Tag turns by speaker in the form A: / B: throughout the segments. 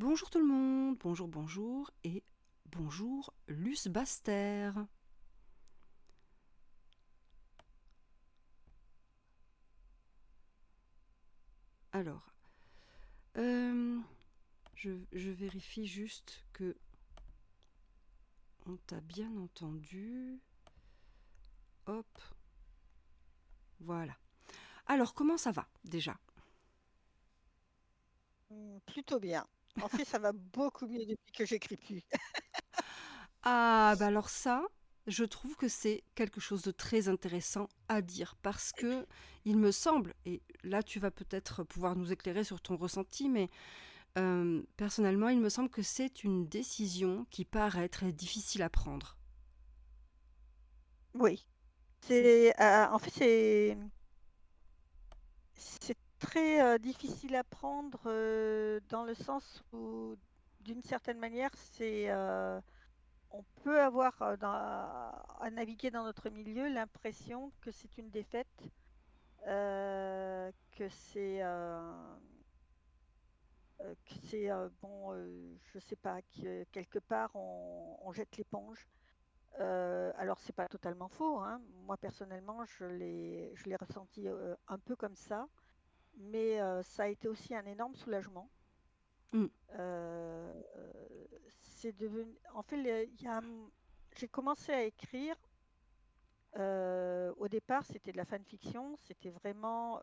A: Bonjour tout le monde, bonjour, bonjour et bonjour Luce Baster. Alors, euh, je vérifie juste que on t'a bien entendu. Hop, voilà. Alors, comment ça va déjà?
B: Plutôt bien. En fait, ça va beaucoup mieux depuis que j'écris plus.
A: Ah, bah alors ça, je trouve que c'est quelque chose de très intéressant à dire parce que il me semble, et là tu vas peut-être pouvoir nous éclairer sur ton ressenti, mais personnellement, il me semble que c'est une décision qui paraît très difficile à prendre.
B: Oui,
A: C'est...
B: en fait, c'est très difficile à prendre dans le sens où, d'une certaine manière, on peut avoir à naviguer dans notre milieu l'impression que c'est une défaite, que c'est bon, je sais pas, que quelque part on jette l'éponge. Alors c'est pas totalement faux, hein. Moi personnellement, je l'ai ressenti, un peu comme ça, mais ça a été aussi un énorme soulagement.
A: Mm,
B: Heu, c'est devenu en fait, le il y a, j'ai commencé à écrire, au départ, c'était de la fanfiction, c'était vraiment,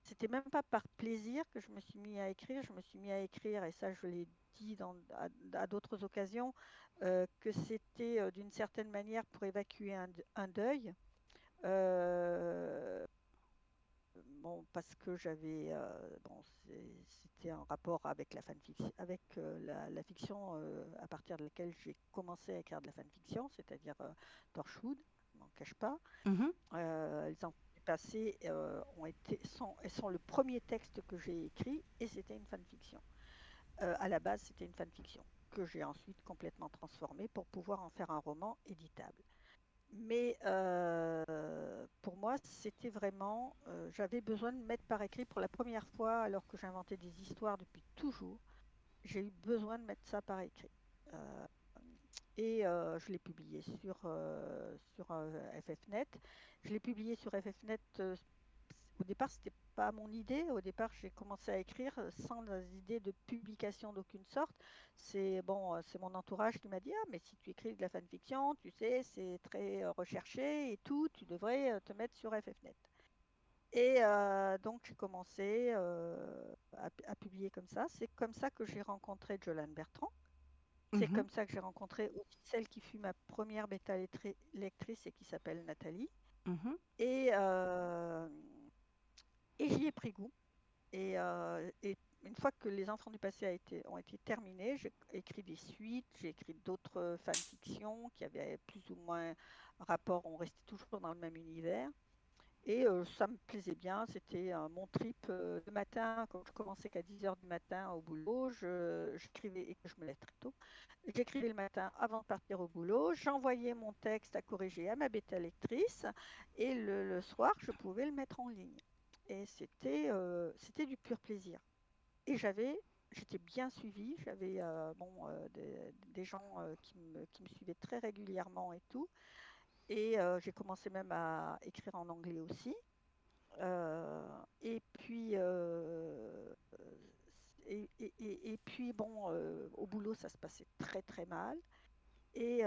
B: c'était même pas par plaisir que je me suis mis à écrire. Je me suis mis à écrire et ça je l'ai dit à d'autres occasions, que c'était, d'une certaine manière pour évacuer un deuil. Heu, bon parce que bon c'était en rapport avec la fanfiction, avec, la fiction, à partir de laquelle j'ai commencé à écrire de la fanfiction, c'est-à-dire, Torchwood, je m'en cache pas.
A: mhm,
B: Les enfants du passé sont le premier texte que j'ai écrit et c'était une fanfiction. À la base, c'était une fanfiction que j'ai ensuite complètement transformée pour pouvoir en faire un roman éditable. Mais pour moi, c'était vraiment, j'avais besoin de mettre par écrit pour la première fois, alors que j'inventais des histoires depuis toujours, j'ai eu besoin de mettre ça par écrit. Euh, et je l'ai publié sur FFnet. Je l'ai publié sur FFnet. Au départ, c'était pas mon idée. Au départ, j'ai commencé à écrire sans idée de publication d'aucune sorte. C'est bon, c'est mon entourage qui m'a dit: ah, mais si tu écris de la fanfiction, tu sais, c'est très recherché et tout, tu devrais te mettre sur FFnet. Et donc, j'ai commencé à publier comme ça. C'est comme ça que j'ai rencontré Jolan Bertrand. C'est
A: mhm,
B: comme ça que j'ai rencontré aussi celle qui fut ma première lectrice et qui s'appelle Nathalie.
A: mhm,
B: Et, et j'y ai pris goût. Et une fois que Les Enfants du passé ont été terminés, j'ai écrit des suites, j'ai écrit d'autres fanfictions qui avaient plus ou moins rapport, on restait toujours dans le même univers. Et ça me plaisait bien, c'était mon trip le matin, quand je commençais qu'à 10 heures du matin au boulot, j'écrivais, et que je me lève très tôt, j'écrivais le matin avant de partir au boulot, j'envoyais mon texte à corriger à ma bêta lectrice, et le soir, je pouvais le mettre en ligne. Et c'était du pur plaisir. Et j'étais bien suivie, j'avais bon, des gens qui me suivaient très régulièrement et tout. Et j'ai commencé même à écrire en anglais aussi. Et puis, et puis bon, au boulot, ça se passait très très mal. Et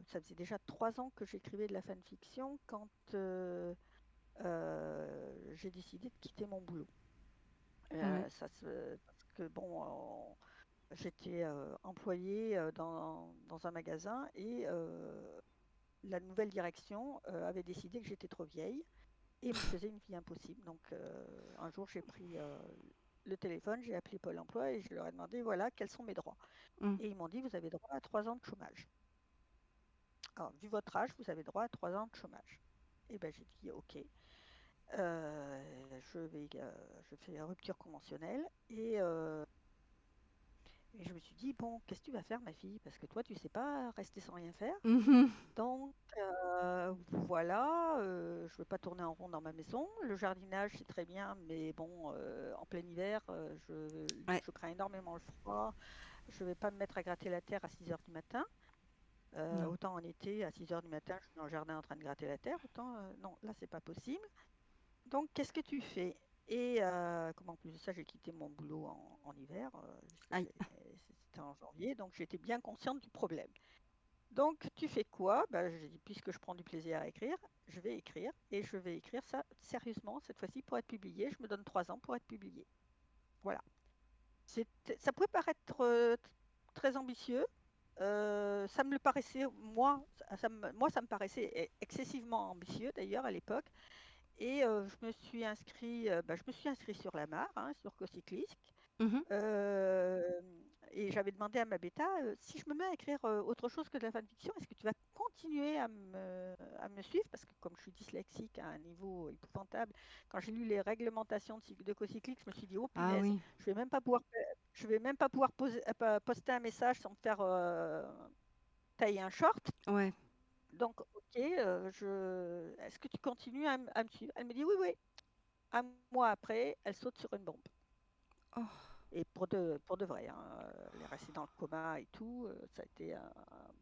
B: ça faisait déjà 3 ans que j'écrivais de la fanfiction quand j'ai décidé de quitter mon boulot.
A: ouais,
B: Parce que bon, j'étais employée dans un magasin et la nouvelle direction avait décidé que j'étais trop vieille et me faisait une vie impossible. Donc un jour, j'ai pris le téléphone, j'ai appelé Pôle emploi et je leur ai demandé, voilà, quels sont mes droits.
A: mm,
B: Et ils m'ont dit, vous avez droit à 3 ans de chômage. Alors, vu votre âge, vous avez droit à 3 ans de chômage. Et ben j'ai dit, ok, je fais rupture conventionnelle. Et Et je me suis dit, bon, qu'est-ce que tu vas faire, ma fille? Parce que toi, tu sais pas rester sans rien faire.
A: Mhm.
B: Donc, voilà, je ne veux pas tourner en rond dans ma maison. Le jardinage, c'est très bien, mais bon, en plein hiver,
A: Ouais,
B: je crains énormément le froid. Je ne vais pas me mettre à gratter la terre à 6 heures du matin.
A: non.
B: Autant en été, à 6 heures du matin, je suis dans le jardin en train de gratter la terre. Autant, non, là, c'est pas possible. Donc, qu'est-ce que tu fais? Et comme en plus de ça, j'ai quitté mon boulot en hiver,
A: Aïe.
B: c'était en janvier, donc j'étais bien consciente du problème. Donc, tu fais quoi? Bah, j'ai dit, puisque je prends du plaisir à écrire, je vais écrire et je vais écrire ça sérieusement cette fois-ci pour être publié. Je me donne 3 ans pour être publié. Voilà. Ça pouvait paraître très ambitieux. Ça me le paraissait, moi, ça me paraissait excessivement ambitieux d'ailleurs à l'époque. Et je me suis inscrit sur la mare, hein, sur Cocyclisque.
A: Mhm.
B: Euh, et j'avais demandé à ma bêta, si je me mets à écrire autre chose que de la fanfiction, est-ce que tu vas continuer à me suivre? Parce que comme je suis dyslexique à un niveau épouvantable, quand j'ai lu les réglementations de Cocyclique, je me suis dit, oh
A: Ah
B: punaise,
A: oui,
B: je vais même pas pouvoir poster un message sans me faire tailler un short.
A: ouais.
B: Donc, ok, est-ce que tu continues à me suivre? Elle me dit, oui, oui. Un mois après, elle saute sur une bombe.
A: Oh,
B: Et pour de vrai, hein, elle est restée dans le coma et tout. Ça a été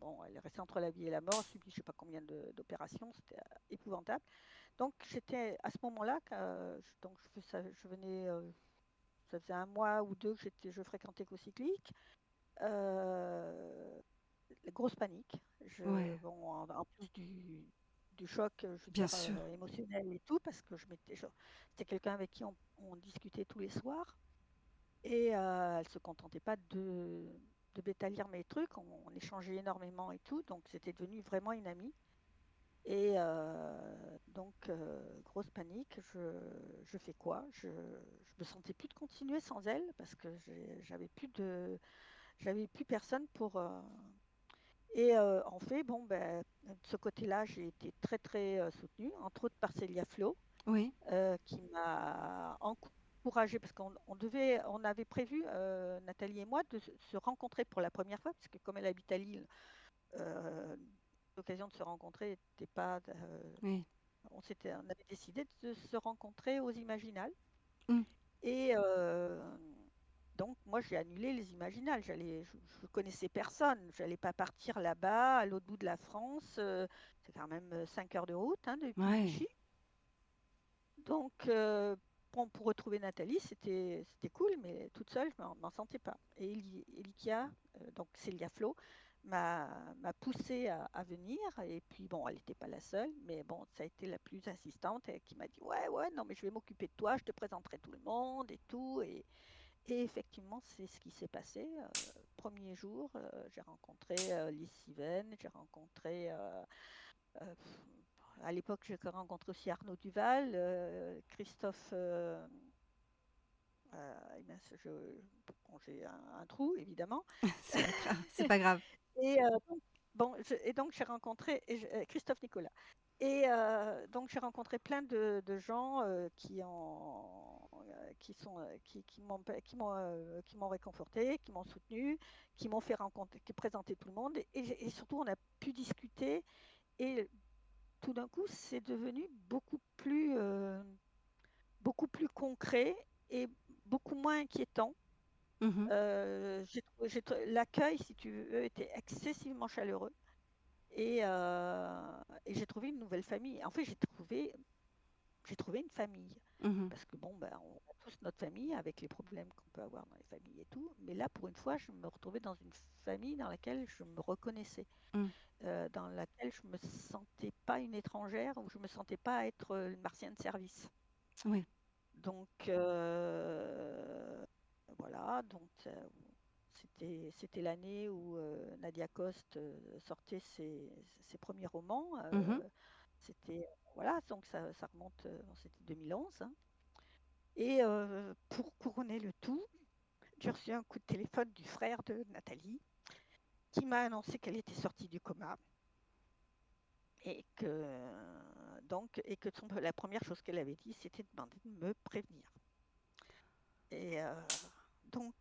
B: bon, elle est restée entre la vie et la mort, subi je sais pas combien d'opérations, c'était épouvantable. Donc j'étais à ce moment-là, donc je venais, ça faisait un mois ou deux que je fréquentais Cocyclique. Euh, Grosse panique.
A: ouais,
B: Bon, en plus du choc, je veux
A: bien
B: dire,
A: sûr.
B: émotionnel et tout, parce que c'était quelqu'un avec qui on discutait tous les soirs. Et elle ne se contentait pas de bêta-lire mes trucs, on échangeait énormément et tout, donc c'était devenu vraiment une amie. Et donc, grosse panique, je fais quoi? Je me sentais plus de continuer sans elle parce que j'avais plus personne pour. Et en fait, bon, ben, de ce côté-là, j'ai été très très soutenue, entre autres par Célia Flo,
A: Oui.
B: qui m'a encouragée parce on avait prévu, Nathalie et moi, de se rencontrer pour la première fois, parce que comme elle habite à Lille, euh, l'occasion de se rencontrer n'était pas.
A: Oui.
B: On avait décidé de se rencontrer aux Imaginales.
A: Mm.
B: Et donc, moi, j'ai annulé les Imaginales. Je connaissais personne. Je n'allais pas partir là-bas, à l'autre bout de la France. C'est quand même 5 heures de route, hein, depuis
A: Ouais.
B: Vichy. Donc, bon, pour retrouver Nathalie, c'était cool, mais toute seule, je m'en sentais pas. Et Elikia, donc Célia Flo, m'a poussée à venir. Et puis, bon, elle n'était pas la seule, mais bon, ça a été la plus insistante et qui m'a dit, ouais, ouais, non, mais je vais m'occuper de toi, je te présenterai tout le monde et tout. Et effectivement, c'est ce qui s'est passé. Premier jour, j'ai rencontré Lise Siven, j'ai rencontré euh, à l'époque, j'ai rencontré aussi Arnaud Duval, Christophe. Eh ben, bon, j'ai un trou, évidemment.
A: C'est pas grave. C'est pas grave.
B: Et donc j'ai rencontré Christophe Nicolas. Et donc j'ai rencontré plein de gens qui m'ont réconforté, qui m'ont soutenu, qui m'ont fait rencontrer, qui présentaient tout le monde. Et surtout, on a pu discuter. Et tout d'un coup, c'est devenu beaucoup plus concret et beaucoup moins inquiétant.
A: Mhm.
B: L'accueil, si tu veux, était excessivement chaleureux. Et j'ai trouvé une nouvelle famille. En fait, j'ai trouvé une famille.
A: Mhm.
B: Parce que bon, ben, on a tous notre famille avec les problèmes qu'on peut avoir dans les familles et tout. Mais là, pour une fois, je me retrouvais dans une famille dans laquelle je me reconnaissais,
A: Mm.
B: dans laquelle je me sentais pas une étrangère ou je me sentais pas être une martienne de service.
A: Oui.
B: Donc voilà, donc c'était l'année où Nadia Coste sortait ses premiers romans.
A: Mhm.
B: C'était voilà, donc ça remonte, c'était 2011, hein. Et pour couronner le tout, j'ai reçu un coup de téléphone du frère de Nathalie qui m'a annoncé qu'elle était sortie du coma et que la première chose qu'elle avait dit, c'était de demander de me prévenir. Et donc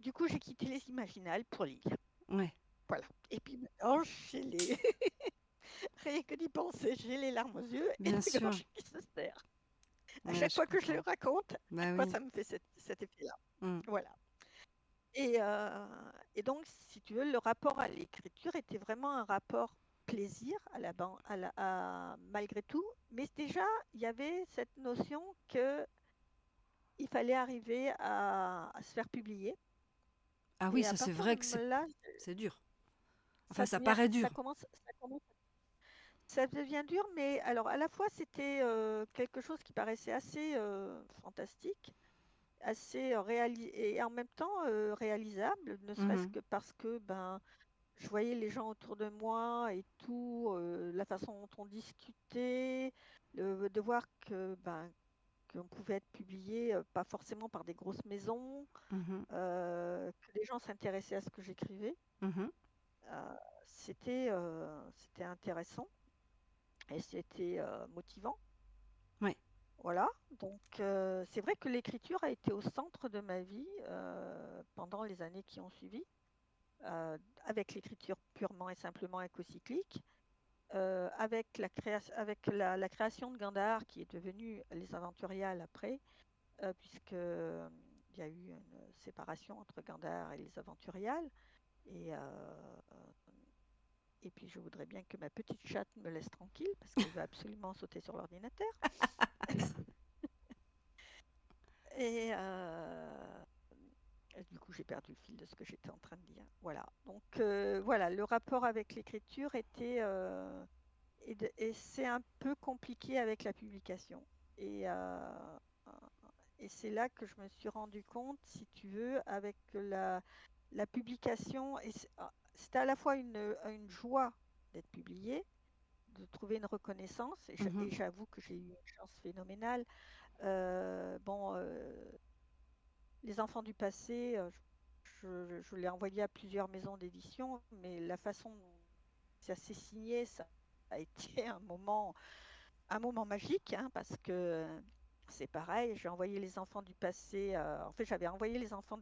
B: Du coup, j'ai quitté les Imaginales pour lire.
A: Ouais,
B: Voilà. Et puis maintenant, j'ai les... rien que d'y penser, j'ai les larmes aux yeux et
A: bien
B: la
A: sûr.
B: gorge qui se serre. À
A: Ouais,
B: chaque
A: je
B: fois que je le
A: comprends.
B: raconte, à chaque
A: Bah
B: fois,
A: oui.
B: ça me fait cet effet-là.
A: Mm.
B: Voilà. Et donc, si tu veux, le rapport à l'écriture était vraiment un rapport plaisir malgré tout. Mais déjà, il y avait cette notion que il fallait arriver à se faire publier.
A: Ah oui,
B: Et à
A: ça c'est
B: partir
A: vrai
B: de
A: que
B: là,
A: c'est dur. Enfin,
B: ça
A: ça
B: devient,
A: paraît
B: ça
A: dur.
B: commence, ça devient dur. Mais alors, à la fois, c'était quelque chose qui paraissait assez fantastique, assez et en même temps réalisable, ne serait-ce
A: Mhm,
B: que parce que ben je voyais les gens autour de moi et tout, la façon dont on discutait, de voir que ben qu'on pouvait être publié, pas forcément par des grosses maisons,
A: mhm,
B: que les gens s'intéressaient à ce que j'écrivais.
A: mhm.
B: C'était intéressant et c'était motivant.
A: Ouais.
B: Voilà, donc c'est vrai que l'écriture a été au centre de ma vie pendant les années qui ont suivi, avec l'écriture purement et simplement écocyclique, avec la création de Gandhar qui est devenu Les Aventuriales après, puisque il y a eu une séparation entre Gandhar et Les Aventuriales. Et, et puis je voudrais bien que ma petite chatte me laisse tranquille parce qu'elle veut absolument sauter sur l'ordinateur. Et du coup, j'ai perdu le fil de ce que j'étais en train de dire. Voilà. Donc voilà, le rapport avec l'écriture était et c'est un peu compliqué avec la publication. Et, euh, et c'est là que je me suis rendu compte, si tu veux, avec la publication. Et c'était à la fois une joie d'être publié, de trouver une reconnaissance.
A: Mhm,
B: Et j'avoue que j'ai eu une chance phénoménale. Bon, Les Enfants du passé, je l'ai envoyé à plusieurs maisons d'édition, mais la façon dont ça s'est signé, ça a été un moment magique, hein, parce que c'est pareil, j'ai envoyé Les Enfants du passé. En fait, j'avais envoyé Les Enfants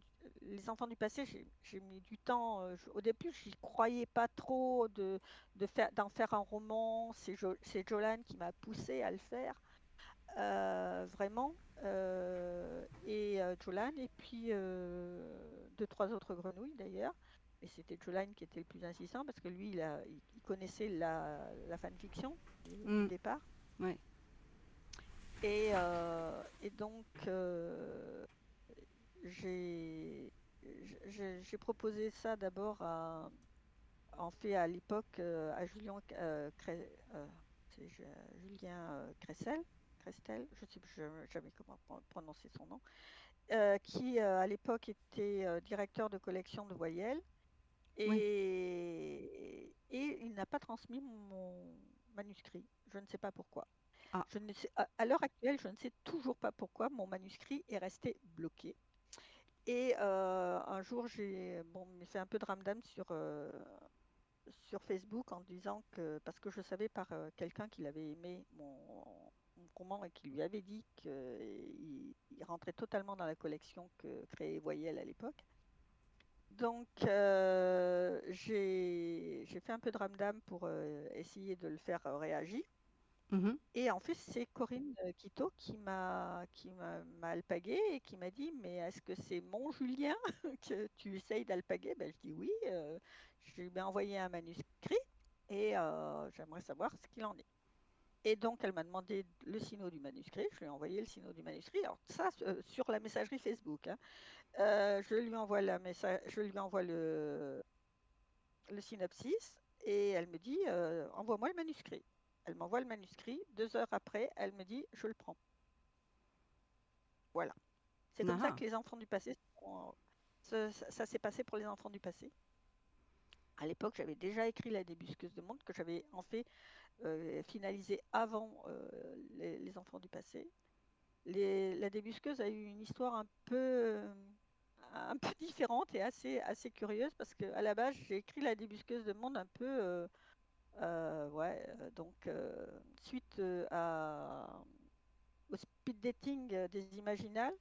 B: du passé. J'ai mis du temps. Au début, j'y croyais pas trop d'en faire un roman. C'est Jolan qui m'a poussé à le faire, vraiment. Et Jolan, et puis deux, trois autres grenouilles d'ailleurs. Mais c'était Jolan qui était le plus insistant parce que lui, il connaissait la fanfiction du
A: mm.
B: départ.
A: Ouais.
B: Et donc, j'ai j'ai proposé ça d'abord en fait à l'époque à Julien Crestel, je ne sais plus jamais comment prononcer son nom, qui à l'époque était directeur de collection de voyelles
A: Oui.
B: et il n'a pas transmis mon manuscrit. Je ne sais pas pourquoi.
A: Ah.
B: Je ne sais, à l'heure actuelle, je ne sais toujours pas pourquoi mon manuscrit est resté bloqué. Et un jour, j'ai fait un peu de ramdam sur Facebook en disant que, parce que je savais par quelqu'un qu'il avait aimé mon roman et qui lui avait dit qu'il rentrait totalement dans la collection que créait Voyelle à l'époque. Donc, j'ai fait un peu de ramdam pour essayer de le faire réagir.
A: Mhm.
B: Et en fait, c'est Corinne Quito m'a alpagué et qui m'a dit, mais est-ce que c'est mon Julien que tu essayes d'alpaguer? Ben, je dis oui. Je lui ai envoyé un manuscrit et j'aimerais savoir ce qu'il en est. Et donc, elle m'a demandé le sino du manuscrit. Je lui ai envoyé le sino du manuscrit. Alors, ça, sur la messagerie Facebook, hein. Je lui envoie le synopsis et elle me dit envoie-moi le manuscrit. Elle m'envoie le manuscrit. 2 heures après, elle me dit je le prends. Voilà. C'est comme ça
A: Ah.
B: que les enfants du passé, ça s'est passé pour les enfants du passé. À l'époque, j'avais déjà écrit La Débusqueuse de monde, que j'avais en fait finalisé avant les enfants du passé. La Débusqueuse a eu une histoire un peu différente et assez curieuse parce qu'à la base, j'ai écrit La Débusqueuse de monde un peu ouais, donc suite au speed dating des Imaginales,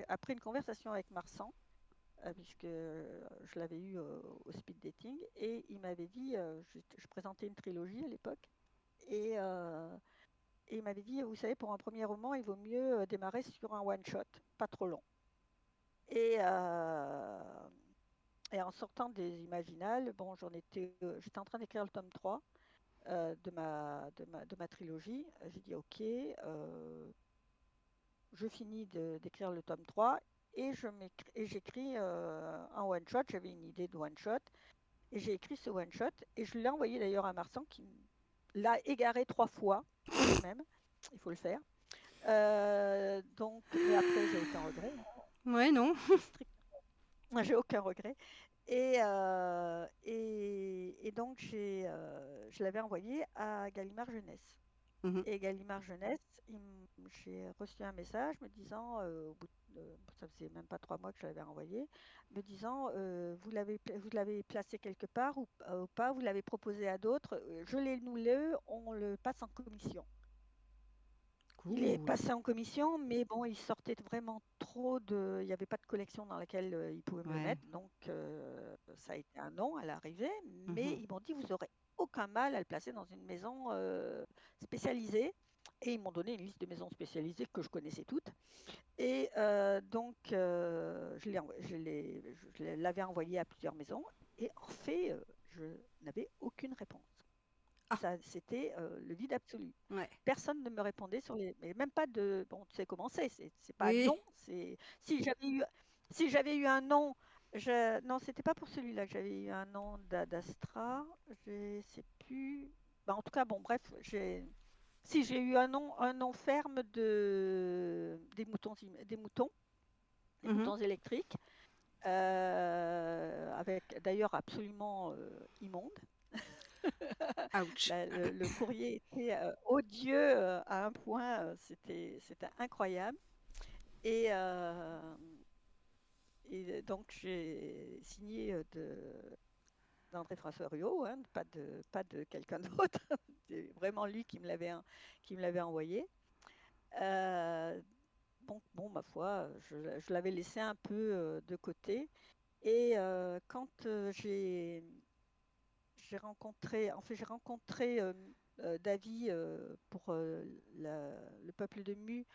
B: après une conversation avec Marsan, puisque je l'avais eu au speed dating, et il m'avait dit, je présentais une trilogie à l'époque, et, euh, et il m'avait dit, vous savez, pour un premier roman, il vaut mieux démarrer sur un one-shot, pas trop long. Et, euh, et en sortant des Imaginales, bon, j'étais en train d'écrire le tome 3 de ma trilogie. J'ai dit, OK, je finis d'écrire le tome 3 et j'écris un one-shot. J'avais une idée de one-shot et j'ai écrit ce one-shot et je l'ai envoyé d'ailleurs à Marsan qui l'a égaré 3 fois quand même. Il faut le faire. Donc, mais après, j'ai aucun regret, hein.
A: Ouais, non.
B: J'ai strict, j'ai aucun regret. Et donc, je l'avais envoyé à Gallimard Jeunesse.
A: Mhm.
B: Et Gallimard Jeunesse, j'ai reçu un message me disant, ça faisait même pas 3 mois que je l'avais envoyé, me disant, vous l'avez placé quelque part ou pas, vous l'avez proposé à d'autres, je l'ai nous le, on le passe en commission. Il est
A: Cool.
B: passé en commission, mais bon, il sortait vraiment trop de. Il n'y avait pas de collection dans laquelle il pouvait me le
A: Ouais.
B: mettre, donc ça a été un non à l'arrivée. Mais
A: Mhm.
B: ils m'ont dit, vous aurez aucun mal à le placer dans une maison spécialisée. Et ils m'ont donné une liste de maisons spécialisées que je connaissais toutes. Et donc, je l'avais envoyé à plusieurs maisons. Et en fait, je n'avais aucune réponse.
A: Ah,
B: Ça, c'était le vide absolu.
A: ouais.
B: Personne ne me répondait sur les. Mais même pas de. Bon, tu sais comment c'est pas
A: Oui.
B: non. Si j'avais eu un non. Non, c'était pas pour celui-là que j'avais eu un non d'Astra. Je sais plus. Bah, en tout cas, bon, bref, si j'ai eu un non ferme des
A: Mhm.
B: moutons électriques, avec d'ailleurs absolument immonde.
A: Ouch.
B: Le courrier était odieux à un point, c'était incroyable. Et, euh, et donc j'ai signé d'André François Ruot, hein, pas de quelqu'un d'autre. C'est vraiment lui qui me l'avait envoyé. Euh, bon, ma foi, je l'avais laissé un peu de côté. Et quand j'ai rencontré Davy pour le peuple de Mu,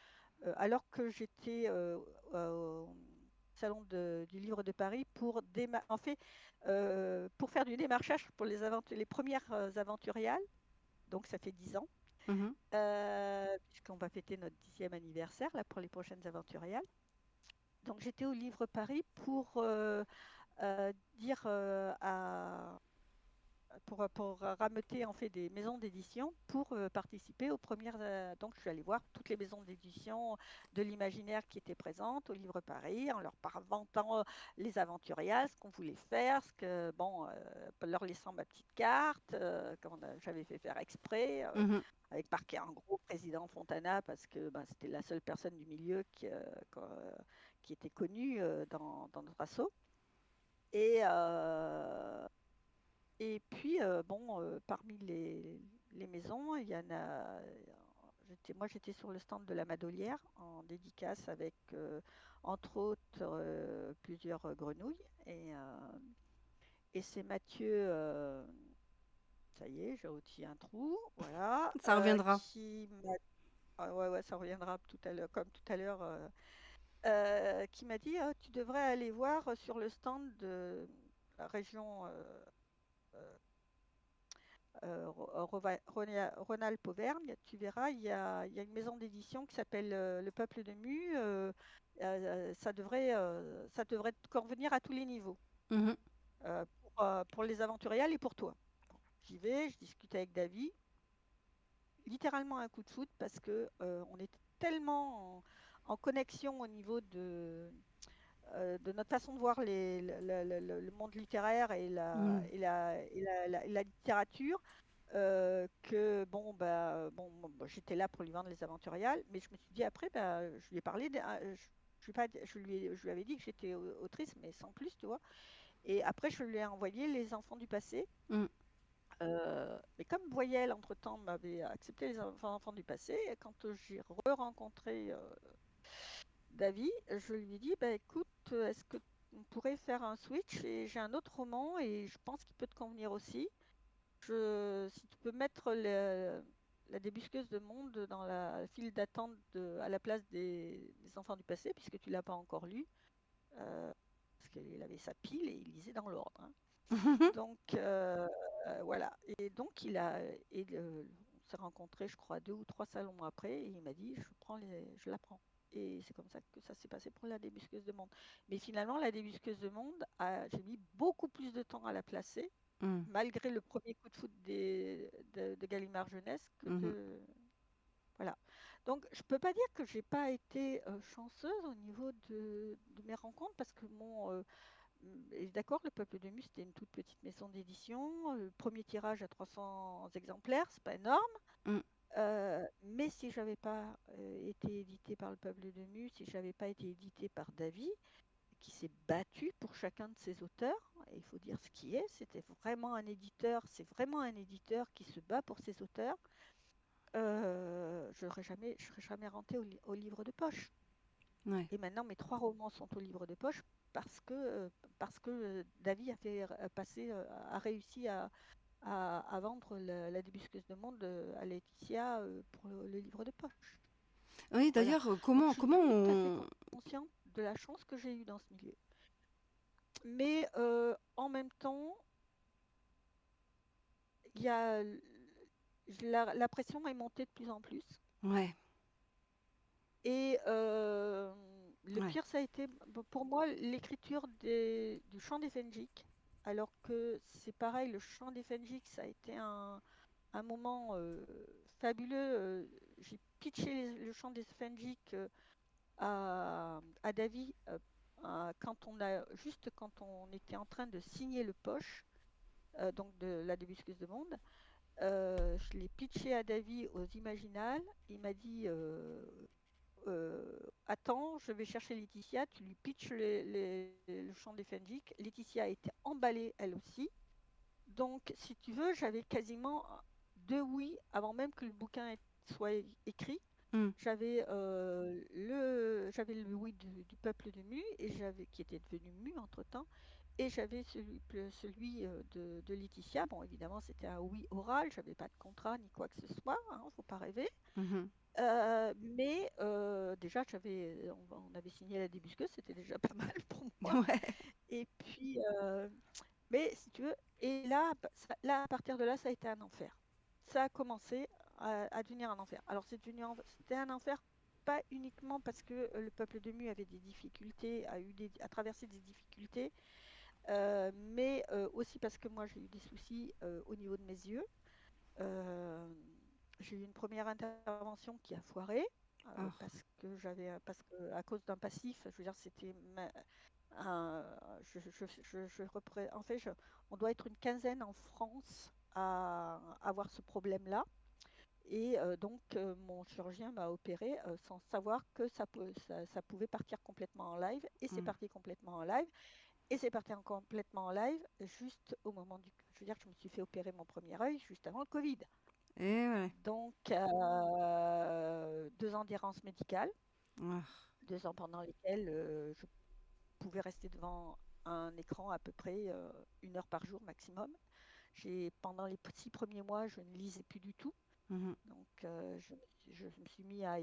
B: alors que j'étais au Salon du Livre de Paris en fait, pour faire du démarchage pour les premières aventuriales. Donc ça fait 10 ans,
A: Mhm.
B: puisqu'on va fêter notre 10e anniversaire là, pour les prochaines aventuriales. Donc j'étais au Livre Paris pour dire pour rameuter en fait des maisons d'édition pour participer aux premières. Donc, je suis allée voir toutes les maisons d'édition de l'imaginaire qui étaient présentes au Livre Paris, en leur vantant les aventuriales, ce qu'on voulait faire, bon, leur laissant ma petite carte, j'avais fait faire exprès.
A: Mhm.
B: Avec marqué en gros président Fontana parce que ben, c'était la seule personne du milieu qui était connue dans notre assaut. Et, et puis, bon, parmi les maisons, il y en a. Moi, j'étais sur le stand de la Madolière en dédicace avec, entre autres, plusieurs grenouilles. Et c'est Mathieu, ça y est, j'ai aussi un trou, voilà,
A: Ça reviendra.
B: qui m'a. Ah ouais, ouais, ça reviendra tout à l'heure, comme tout à l'heure, qui m'a dit, ah, tu devrais aller voir sur le stand de la région. Rhône-Alpes-Auvergne, tu verras, il y a une maison d'édition qui s'appelle Le Peuple de Mu. Ça devrait te convenir à tous les niveaux,
A: Mhm.
B: pour les aventuriales et pour toi. Bon, j'y vais, je discute avec David, littéralement un coup de foot parce que on est tellement en connexion au niveau de notre façon de voir le monde littéraire et la,
A: Mhm.
B: et la, et la, la- et la littérature, que bon, bah, j'étais là pour lui vendre les aventuriales, mais je me suis dit après, bah, je lui ai parlé, je lui ai pas je lui avais dit que j'étais autrice, mais sans plus, tu vois. Et après, je lui ai envoyé Les Enfants du passé.
A: Mhm.
B: Mais comme Voyelle, entre-temps, m'avait accepté Les Enfants du passé, et quand j'ai re-rencontré David, je lui ai dit, bah, écoute, est-ce que on pourrait faire un switch et j'ai un autre roman et je pense qu'il peut te convenir aussi. Si tu peux mettre la débusqueuse de monde dans la file d'attente à la place des enfants du passé, puisque tu l'as pas encore lu, euh, parce qu'il avait sa pile et il lisait dans l'ordre, hein. Donc voilà. Et donc on s'est rencontrés, je crois, 2 ou 3 salons après, et il m'a dit, je la prends. Et c'est comme ça que ça s'est passé pour la débusqueuse de monde. Mais finalement, la débusqueuse de monde, j'ai mis beaucoup plus de temps à la placer,
A: Mm,
B: malgré le premier coup de foot de Gallimard Jeunesse,
A: mhm.
B: voilà. Donc, je peux pas dire que j'ai pas été chanceuse au niveau de mes rencontres, parce que et d'accord, Le Peuple de Mu, c'était une toute petite maison d'édition. Premier tirage à 300 exemplaires, c'est pas énorme.
A: Mm.
B: Mais si j'avais pas été édité par Le Peuple de Mu, si j'avais pas été édité par Davy, qui s'est battu pour chacun de ses auteurs, et il faut dire ce qui est, c'est vraiment un éditeur qui se bat pour ses auteurs. Je serais jamais rentrée au livre de poche.
A: Ouais.
B: Et maintenant, mes 3 romans sont au livre de poche parce que Davy a réussi à vendre la débusqueuse de monde à Laetitia pour le livre de poche.
A: Oui,
B: Voilà.
A: d'ailleurs,
B: Donc, je
A: comment,
B: suis
A: comment
B: tout à fait
A: on...
B: consciente de la chance que j'ai eue dans ce milieu. Mais en même temps, il y a la pression est montée de plus en plus.
A: Ouais,
B: Et le
A: ouais.
B: pire, ça a été pour moi l'écriture du chant des Fenjiks. Alors que c'est pareil, le chant des Fenjiks, ça a été un moment fabuleux. J'ai pitché le chant des Fenjiks à Davy quand on était en train de signer le poche, donc de la débusqueuse de monde. Je l'ai pitché à Davy aux Imaginales. Il m'a dit attends, je vais chercher Laetitia, tu lui pitches le chant des Fenjiks. Laetitia a été emballée elle aussi. Donc, si tu veux, j'avais quasiment 2 oui avant même que le bouquin soit écrit.
A: Mm,
B: J'avais le oui du peuple de Mu qui était devenu Mu entre-temps, et j'avais celui de Laetitia. Bon, évidemment, c'était un oui oral, j'avais pas de contrat ni quoi que ce soit, hein, faut pas rêver.
A: mhm.
B: Mais déjà, on avait signé la débusqueuse, c'était déjà pas mal pour moi.
A: Ouais.
B: Et puis, mais si tu veux, et là, là, à partir de là, ça a été un enfer. Ça a commencé à devenir un enfer. Alors, c'était un enfer pas uniquement parce que le peuple de Mu avait des difficultés, a traversé des difficultés, mais aussi parce que moi, j'ai eu des soucis au niveau de mes yeux. Euh, j'ai eu une première intervention qui a foiré
A: Oh,
B: parce que à cause d'un passif, je veux dire, en fait, on doit être une quinzaine en France à avoir ce problème-là. Et donc, mon chirurgien m'a opéré sans savoir que ça pouvait partir complètement en live. Et c'est
A: mm.
B: parti complètement en live. Et c'est parti complètement en live juste au moment du... Je veux dire que je me suis fait opérer mon premier œil juste avant le Covid.
A: Et ouais.
B: Donc, 2 ans d'errance médicale,
A: Ah,
B: 2 ans pendant lesquels je pouvais rester devant un écran à peu près 1 heure par jour maximum. Pendant les 6 premiers mois, je ne lisais plus du tout.
A: mhm,
B: Donc, je me suis mis à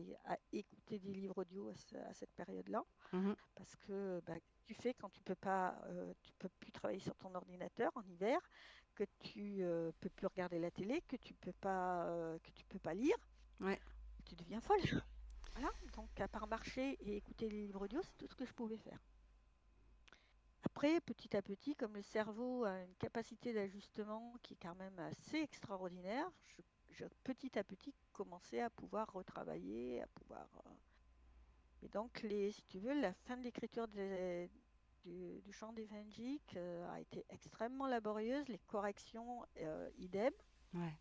B: écouter des livres audio à cette période-là.
A: mhm.
B: Parce que bah, tu fais quand tu peux plus travailler sur ton ordinateur en hiver, que tu peux plus regarder la télé, que tu peux pas lire,
A: Ouais.
B: tu deviens folle. Voilà. Donc, à part marcher et écouter les livres audio, c'est tout ce que je pouvais faire. Après, petit à petit, comme le cerveau a une capacité d'ajustement qui est quand même assez extraordinaire, petit à petit commençais à pouvoir retravailler, à pouvoir. Et donc, si tu veux, la fin de l'écriture du chant des Fenjiks a été extrêmement laborieuse, les corrections idem.
A: Ouais.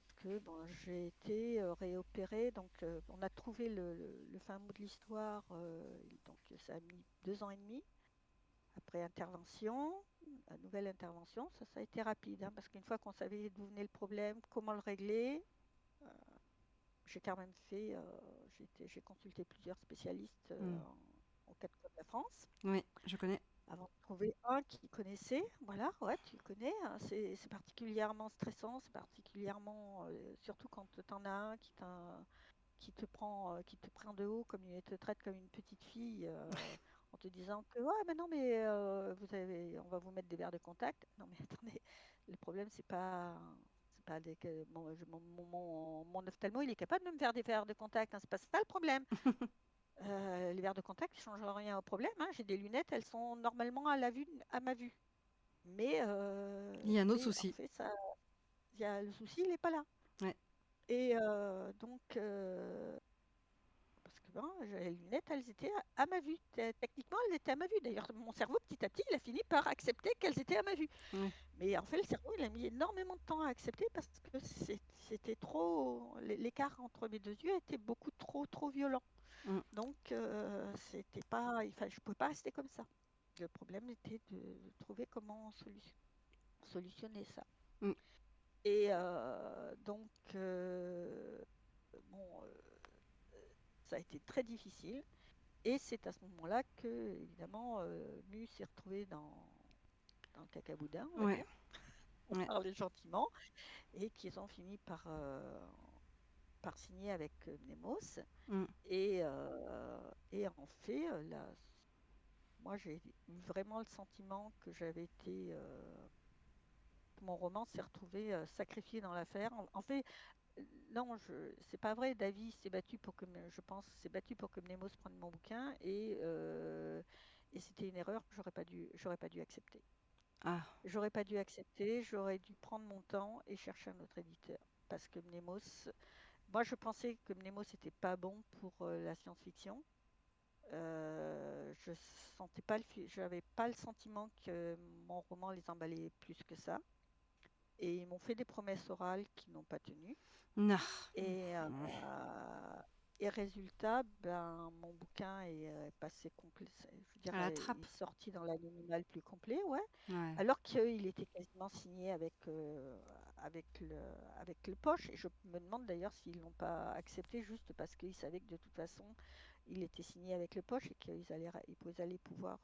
B: Parce que bon, j'ai été réopérée, donc on a trouvé le fin mot de l'histoire, donc ça a mis 2 ans et demi. Après intervention, nouvelle intervention, ça a été rapide, hein, parce qu'une fois qu'on savait d'où venait le problème, comment le régler, euh, j'ai quand même j'ai consulté plusieurs spécialistes
A: Mm.
B: aux 4 coins de la France.
A: Oui, je connais.
B: avant de trouver un qui connaissait. Voilà, ouais, tu connais, hein, c'est particulièrement stressant, c'est particulièrement, surtout quand tu en as un qui te prend de haut, comme il te traite comme une petite fille, en te disant que ouais, mais non, mais on va vous mettre des verres de contact. Non, mais attendez, le problème, c'est pas mon ophtalmo, il est capable de me faire des verres de contact, hein, c'est pas ça le problème. Les verres de contact ne changent rien au problème, hein. J'ai des lunettes, elles sont normalement à ma vue. Mais,
A: Il y a un autre
B: en
A: souci.
B: fait, le souci, il n'est pas là.
A: Ouais.
B: Et donc, parce que ben, les lunettes, elles étaient à ma vue. Techniquement, elles étaient à ma vue. D'ailleurs, mon cerveau, petit à petit, il a fini par accepter qu'elles étaient à ma vue.
A: Ouais.
B: Mais en fait, le cerveau, il a mis énormément de temps à accepter parce que c'était trop. L'écart entre mes deux yeux était beaucoup trop violent.
A: Mm.
B: Donc, c'était pas. Enfin, je ne pouvais pas rester comme ça. Le problème était de trouver comment solutionner ça.
A: Mm.
B: Et donc, bon, ça a été très difficile. Et c'est à ce moment-là que, évidemment, Mu s'est retrouvé dans le cacaboudin, on va
A: Ouais.
B: dire, pour
A: Ouais.
B: parler gentiment, et qu'ils ont fini par signer avec Mnemos.
A: Mm.
B: Et en fait, là, moi, j'ai eu vraiment le sentiment que j'avais été. Mon roman s'est retrouvé sacrifié dans l'affaire. En fait, non, c'est pas vrai. Davy s'est battu pour que, je pense, s'est battu pour que Mnemos prenne mon bouquin et c'était une erreur. J'aurais pas dû accepter.
A: Ah.
B: J'aurais pas dû accepter. J'aurais dû prendre mon temps et chercher un autre éditeur parce que Mnemos. Moi, je pensais que Mnemos n'était pas bon pour la science-fiction. Je sentais pas j'avais pas le sentiment que mon roman les emballait plus que ça. Et ils m'ont fait des promesses orales qui n'ont pas tenu.
A: Nah.
B: Et,
A: Mm.
B: et résultat, ben, mon bouquin est passé complet. Je veux dire,
A: À la
B: il
A: trappe.
B: est sorti dans l'anonymat le plus complet, ouais.
A: Ouais.
B: Alors qu'il était quasiment signé avec le, avec le poche. Et je me demande d'ailleurs s'ils l'ont pas accepté juste parce qu'ils savaient que de toute façon, il était signé avec le poche et ils allaient pouvoir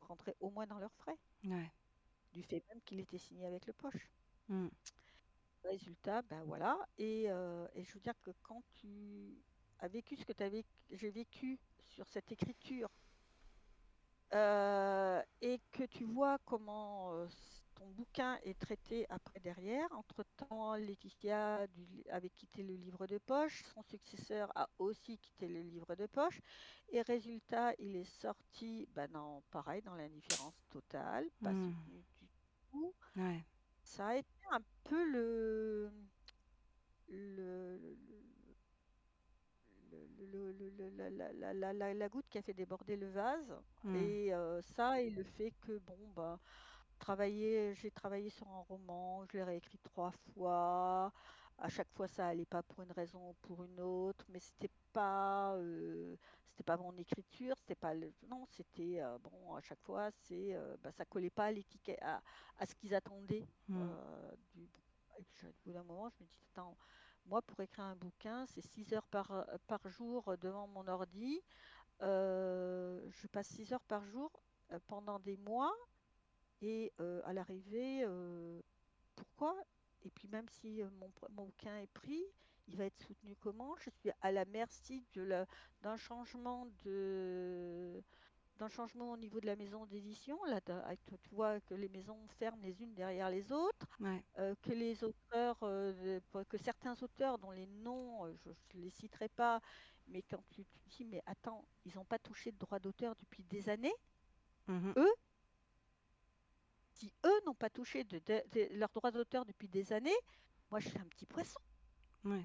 B: rentrer au moins dans leurs frais,
A: Ouais.
B: du fait même qu'il était signé avec le poche.
A: Mm.
B: Résultat, ben voilà. Et je veux dire que quand tu as vécu ce que j'ai vécu sur cette écriture, et que tu vois comment ton bouquin est traité après derrière, entre-temps, Laetitia avait quitté le livre de poche, son successeur a aussi quitté le livre de poche, et résultat, il est sorti, ben non, pareil, dans l'indifférence totale, pas
A: Mm.
B: soutenu du tout.
A: Ouais.
B: Ça a été un peu le, la goutte qui a fait déborder le vase.
A: Mm.
B: Et ça, et le fait que, bon, bah, j'ai travaillé sur un roman, je l'ai réécrit 3 fois. À chaque fois, ça allait pas pour une raison ou pour une autre, mais c'était pas mon écriture, c'était pas non, c'était bon. À chaque fois, bah, ça collait pas à l'étiquette, à ce qu'ils attendaient
A: Mm.
B: du. Et puis, au bout d'un moment, je me dis, attends, moi, pour écrire un bouquin, c'est 6 heures par jour devant mon ordi. Je passe 6 heures par jour pendant des mois. Et à l'arrivée, pourquoi? Et puis même si mon bouquin est pris, il va être soutenu comment? Je suis à la merci d'un changement d'un changement au niveau de la maison d'édition. Là, tu vois que les maisons ferment les unes derrière les autres,
A: Ouais.
B: que les auteurs, que certains auteurs dont les noms, je ne les citerai pas, mais quand tu dis, mais attends, ils n'ont pas touché de droit d'auteur depuis des années,
A: Mhm.
B: eux, si eux n'ont pas touché leurs droits d'auteur depuis des années, moi je suis un petit poisson.
A: Ouais.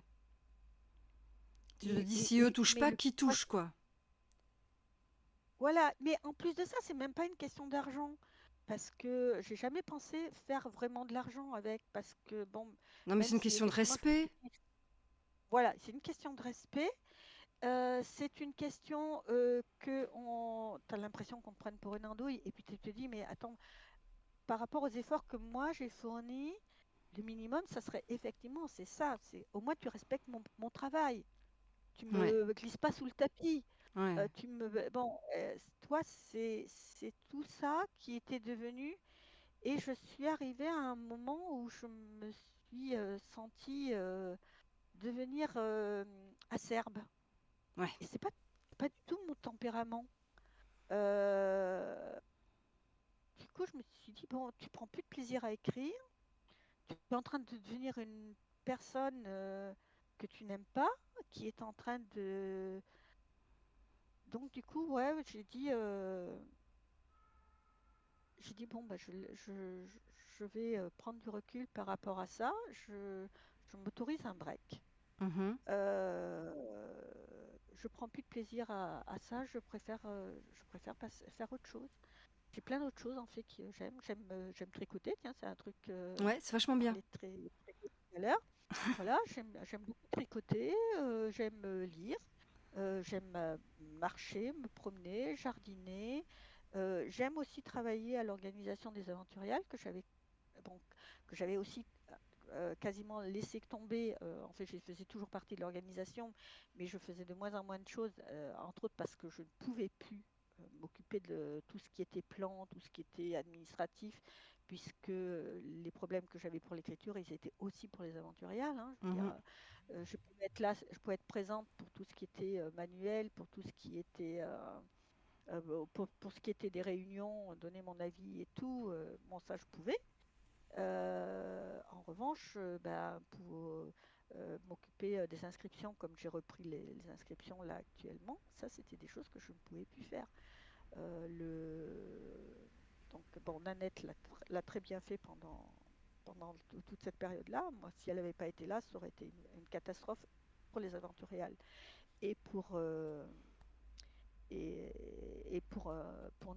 A: Tu te
B: Et,
A: dis,
B: et,
A: si eux
B: et-
A: touchent
B: mais
A: pas,
B: le
A: qui touche,
B: poisson,
A: quoi?
B: voilà. Mais en plus de ça, c'est même pas une question d'argent. Parce que j'ai jamais pensé faire vraiment de l'argent avec. Parce que, bon,
A: Non, mais c'est
B: même
A: une
B: si
A: question de
B: effectivement,
A: respect.
B: voilà, c'est une question de respect. C'est une question que tu as l'impression qu'on te prenne pour une andouille. Et puis tu te dis, mais attends, par rapport aux efforts que moi j'ai fournis, le minimum, ça serait effectivement, c'est ça. Au moins, tu respectes mon travail. Tu
A: Ouais.
B: me glisses pas sous le tapis.
A: Ouais.
B: Bon, toi, c'est tout ça qui était devenu. Et je suis arrivée à un moment où je me suis sentie devenir acerbe.
A: Ouais.
B: Et c'est pas du tout mon tempérament. Euh, du coup, je me suis dit, bon, tu prends plus de plaisir à écrire. Tu es en train de devenir une personne que tu n'aimes pas, qui est en train de... Donc, du coup, ouais, j'ai dit, bon, bah, je vais prendre du recul par rapport à ça. Je m'autorise un break.
A: Mhm.
B: Euh, je prends plus de plaisir à ça. Je préfère faire autre chose. J'ai plein d'autres choses en fait que j'aime. J'aime tricoter. Tiens, c'est un truc.
A: Ouais, c'est vachement
B: On
A: bien.
B: parlait de tricot tout à l'heure. Voilà, j'aime beaucoup tricoter. J'aime lire. J'aime marcher, me promener, jardiner. J'aime aussi travailler à l'organisation des aventuriales bon, que j'avais aussi quasiment laissé tomber. En fait, je faisais toujours partie de l'organisation, mais je faisais de moins en moins de choses, entre autres parce que je ne pouvais plus m'occuper de tout ce qui était plan, tout ce qui était administratif, puisque les problèmes que j'avais pour l'écriture, ils étaient aussi pour les aventuriales. Hein. Je veux dire,
A: Mhm.
B: je pouvais être là, je pouvais être présente pour tout ce qui était manuel, pour tout ce qui était pour ce qui était des réunions, donner mon avis et tout. Bon, ça, je pouvais. En revanche, bah, pour m'occuper des inscriptions, comme j'ai repris les inscriptions là actuellement, ça c'était des choses que je ne pouvais plus faire. Euh, le... Donc, bon, Nanette l'a très bien fait pendant toute cette période-là. Moi, si elle n'avait pas été là, ça aurait été une catastrophe pour les aventuriales et pour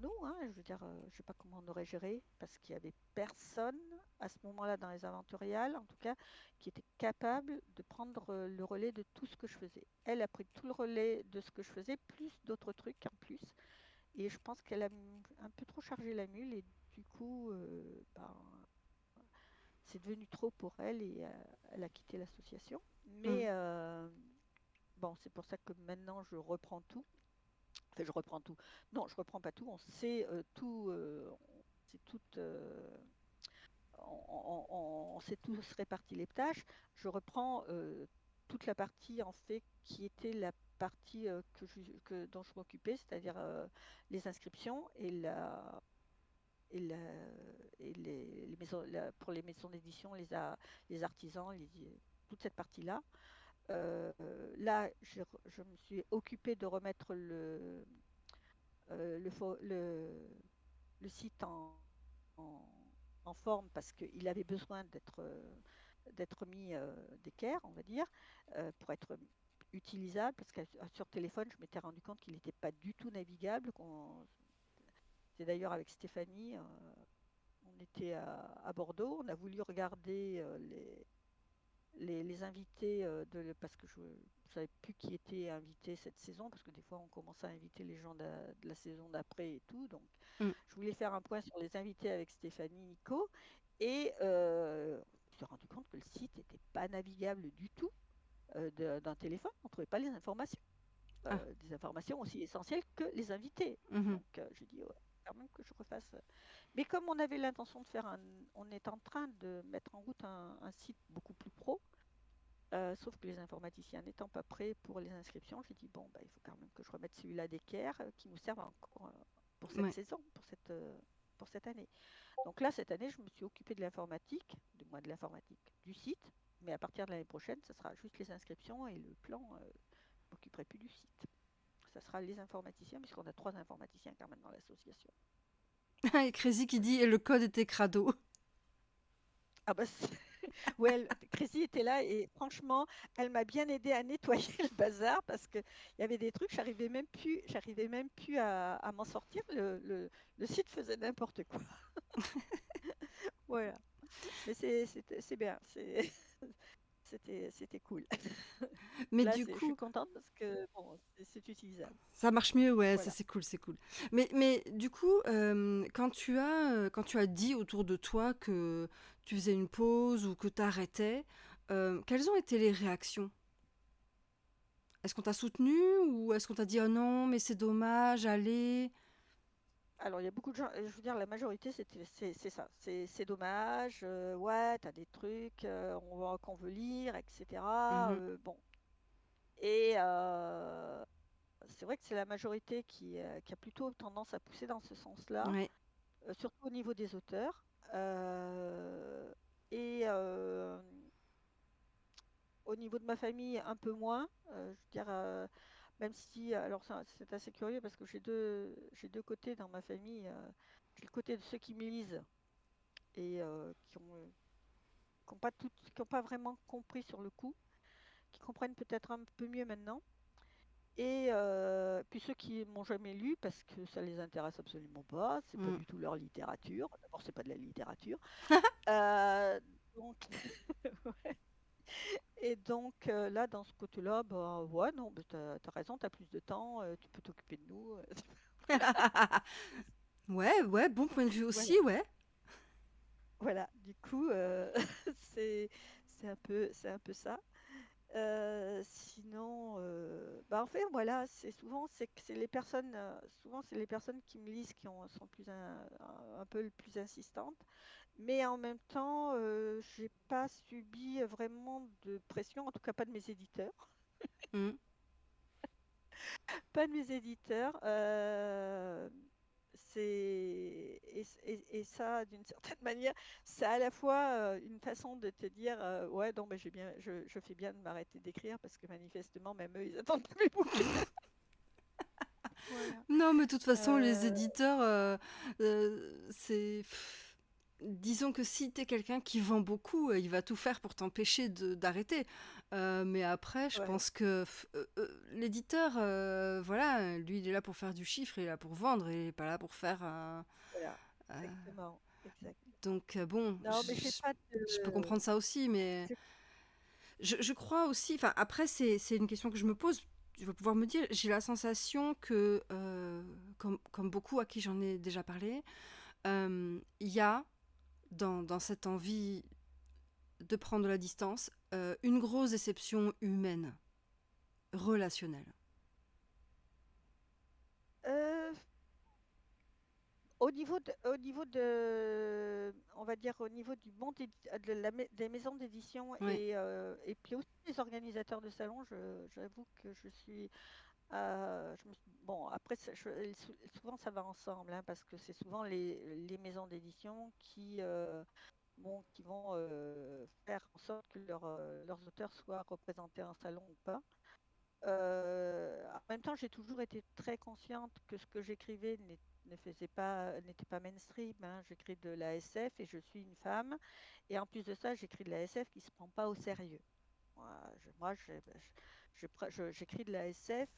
B: nous. Hein. Je veux dire, je ne sais pas comment on aurait géré parce qu'il n'y avait personne à ce moment-là dans les aventuriales, en tout cas, qui était capable de prendre le relais de tout ce que je faisais. Elle a pris tout le relais de ce que je faisais, plus d'autres trucs en plus. Et je pense qu'elle a un peu trop chargé la mule et du coup, ben, c'est devenu trop pour elle et elle a quitté l'association. Mais
A: Mhm.
B: bon, c'est pour ça que maintenant je reprends tout. Enfin, je reprends tout. Non, je reprends pas tout. On sait tout. On sait tout. On s'est tous réparti les tâches. Je reprends toute la partie en fait qui était la partie dont je m'occupais, c'est-à-dire les inscriptions et, la, et les maisons, pour les maisons d'édition, les artisans, toute cette partie-là. Là, je me suis occupée de remettre euh, le, fo- le, le site en, en forme parce qu'il avait besoin d'être mis d'équerre, on va dire, pour être utilisable. Parce que sur téléphone, je m'étais rendu compte qu'il n'était pas du tout navigable. C'est d'ailleurs avec Stéphanie, on était à Bordeaux, on a voulu regarder les invités parce que je ne savais plus qui était invité cette saison, parce que des fois on commence à inviter les gens de la saison d'après et tout. Donc
A: Mhm.
B: je voulais faire un point sur les invités avec Stéphanie, Nico, et je me suis rendu compte que le site n'était pas navigable du tout d'un téléphone. On ne trouvait pas les informations,
A: Ah.
B: des informations aussi essentielles que les invités.
A: Mhm.
B: Donc j'ai dit, ouais, quand même que je refasse. Mais comme on avait l'intention de on est en train de mettre en route un site beaucoup plus pro. Sauf que les informaticiens n'étant pas prêts pour les inscriptions, j'ai dit, bon, bah, il faut quand même que je remette celui-là d'équerre qui nous serve encore pour cette
A: Ouais.
B: saison, pour cette année. Donc là, cette année, je me suis occupée de l'informatique, du moins de l'informatique du site, mais à partir de l'année prochaine, ce sera juste les inscriptions et le plan, je ne m'occuperai plus du site. Ça sera les informaticiens, puisqu'on a 3 informaticiens quand même dans l'association.
A: Et Crazy qui
B: Voilà.
A: dit et le code était crado.
B: Ah bah, ouais, Crécy était là et franchement, elle m'a bien aidé à nettoyer le bazar parce qu'il y avait des trucs, j'arrivais même plus à m'en sortir. Le site faisait n'importe quoi. Voilà. Mais c'est bien, c'était cool.
A: Mais
B: Là,
A: du
B: je suis
A: coup,
B: contente parce que bon, c'est utilisable.
A: ça marche mieux, ouais, ça
B: Voilà.
A: c'est cool, c'est cool. Mais du coup, quand tu as dit autour de toi que tu faisais une pause ou que tu arrêtais, quelles ont été les réactions? Est-ce qu'on t'a soutenu ou est-ce qu'on t'a dit: «Oh non, mais c'est dommage, allez»?
B: Alors, il y a beaucoup de gens, je veux dire, la majorité, c'est ça. C'est dommage, ouais, t'as des trucs qu'on veut lire, etc.
A: Mmh.
B: Bon. Et c'est vrai que c'est la majorité qui a plutôt tendance à pousser dans ce sens-là,
A: Ouais.
B: surtout au niveau des auteurs. Euh, et au niveau de ma famille, un peu moins. Je veux dire, même si, alors c'est assez curieux parce que j'ai deux côtés dans ma famille. J'ai le côté de ceux qui me lisent et qui ont pas qui ont pas vraiment compris sur le coup, qui comprennent peut-être un peu mieux maintenant. Et puis ceux qui m'ont jamais lu parce que ça les intéresse absolument pas, c'est pas
A: Mmh.
B: du tout leur littérature. D'abord, c'est pas de la littérature. Euh, donc, ouais. Et donc là, dans ce côté-là, bah ouais, non, bah, t'as raison, t'as plus de temps, tu peux t'occuper de nous.
A: Ouais, ouais, bon point de vue
B: Voilà,
A: aussi, ouais.
B: voilà. Du coup, c'est c'est un peu ça. Sinon, bah en fait, voilà, c'est souvent c'est que c'est les personnes, souvent c'est les personnes qui me lisent qui sont plus un peu le plus insistantes. Mais en même temps, j'ai pas subi vraiment de pression, en tout cas pas de mes éditeurs.
A: Mmh.
B: Pas de mes éditeurs. Et ça, d'une certaine manière, c'est à la fois une façon de te dire ouais, non, mais je fais bien de m'arrêter d'écrire parce que manifestement, même eux, ils attendent mes bouquins. Voilà.
A: Non, mais de toute façon, les
B: Euh,
A: éditeurs, c'est disons que si tu es quelqu'un qui vend beaucoup, il va tout faire pour t'empêcher d'arrêter. Mais après, je
B: ouais,
A: pense que l'éditeur, voilà, lui, il est là pour faire du chiffre, il est là pour vendre, il est pas là pour faire
B: voilà,
A: euh,
B: exactement, exact.
A: donc bon,
B: Non, mais j'ai pas
A: je peux
B: de.
A: comprendre ça aussi, mais
B: j'ai-
A: je crois aussi, enfin après c'est une question que je me pose, tu vas pouvoir me dire, j'ai la sensation que, comme beaucoup à qui j'en ai déjà parlé, il y a dans cette envie de prendre de la distance, une grosse déception humaine, relationnelle.
B: euh, au niveau on va dire au niveau du monde des maisons d'édition
A: Ouais.
B: et puis aussi des organisateurs de salons, j'avoue que je suis, bon après souvent ça va ensemble hein, parce que c'est souvent les maisons d'édition qui vont faire en sorte que leurs auteurs soient représentés en salon ou pas. En même temps, j'ai toujours été très consciente que ce que j'écrivais n'était pas mainstream, hein. J'écris de la SF et je suis une femme. Et en plus de ça, j'écris de la SF qui ne se prend pas au sérieux. J'écris de la SF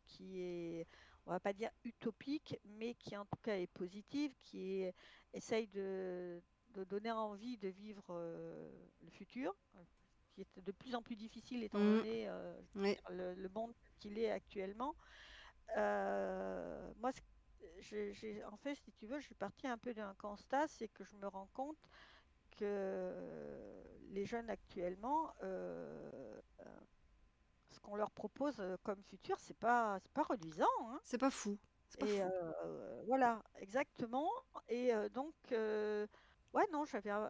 B: qui est, on va pas dire utopique, mais qui en tout cas est positive, essaye de donner envie de vivre le futur, qui est de plus en plus difficile étant
A: Mm,
B: donné
A: ouais.
B: le monde qu'il est actuellement. Moi, en fait, si tu veux, je suis partie un peu d'un constat, c'est que je me rends compte que les jeunes actuellement, ce qu'on leur propose comme futur, c'est pas reluisant, hein.
A: C'est pas fou. C'est pas
B: Et
A: fou.
B: voilà, exactement. Et donc, ouais, non,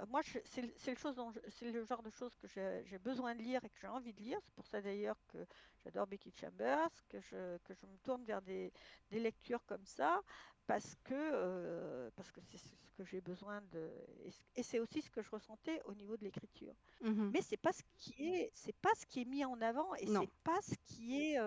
B: moi, c'est le genre de choses que j'ai besoin de lire et que j'ai envie de lire. C'est pour ça d'ailleurs que j'adore Becky Chambers, que je me tourne vers des lectures comme ça, parce que c'est ce que j'ai besoin de. Et c'est aussi ce que je ressentais au niveau de l'écriture.
A: Mhm.
B: Mais c'est pas ce qui est mis en avant et
A: Non.
B: c'est pas ce qui est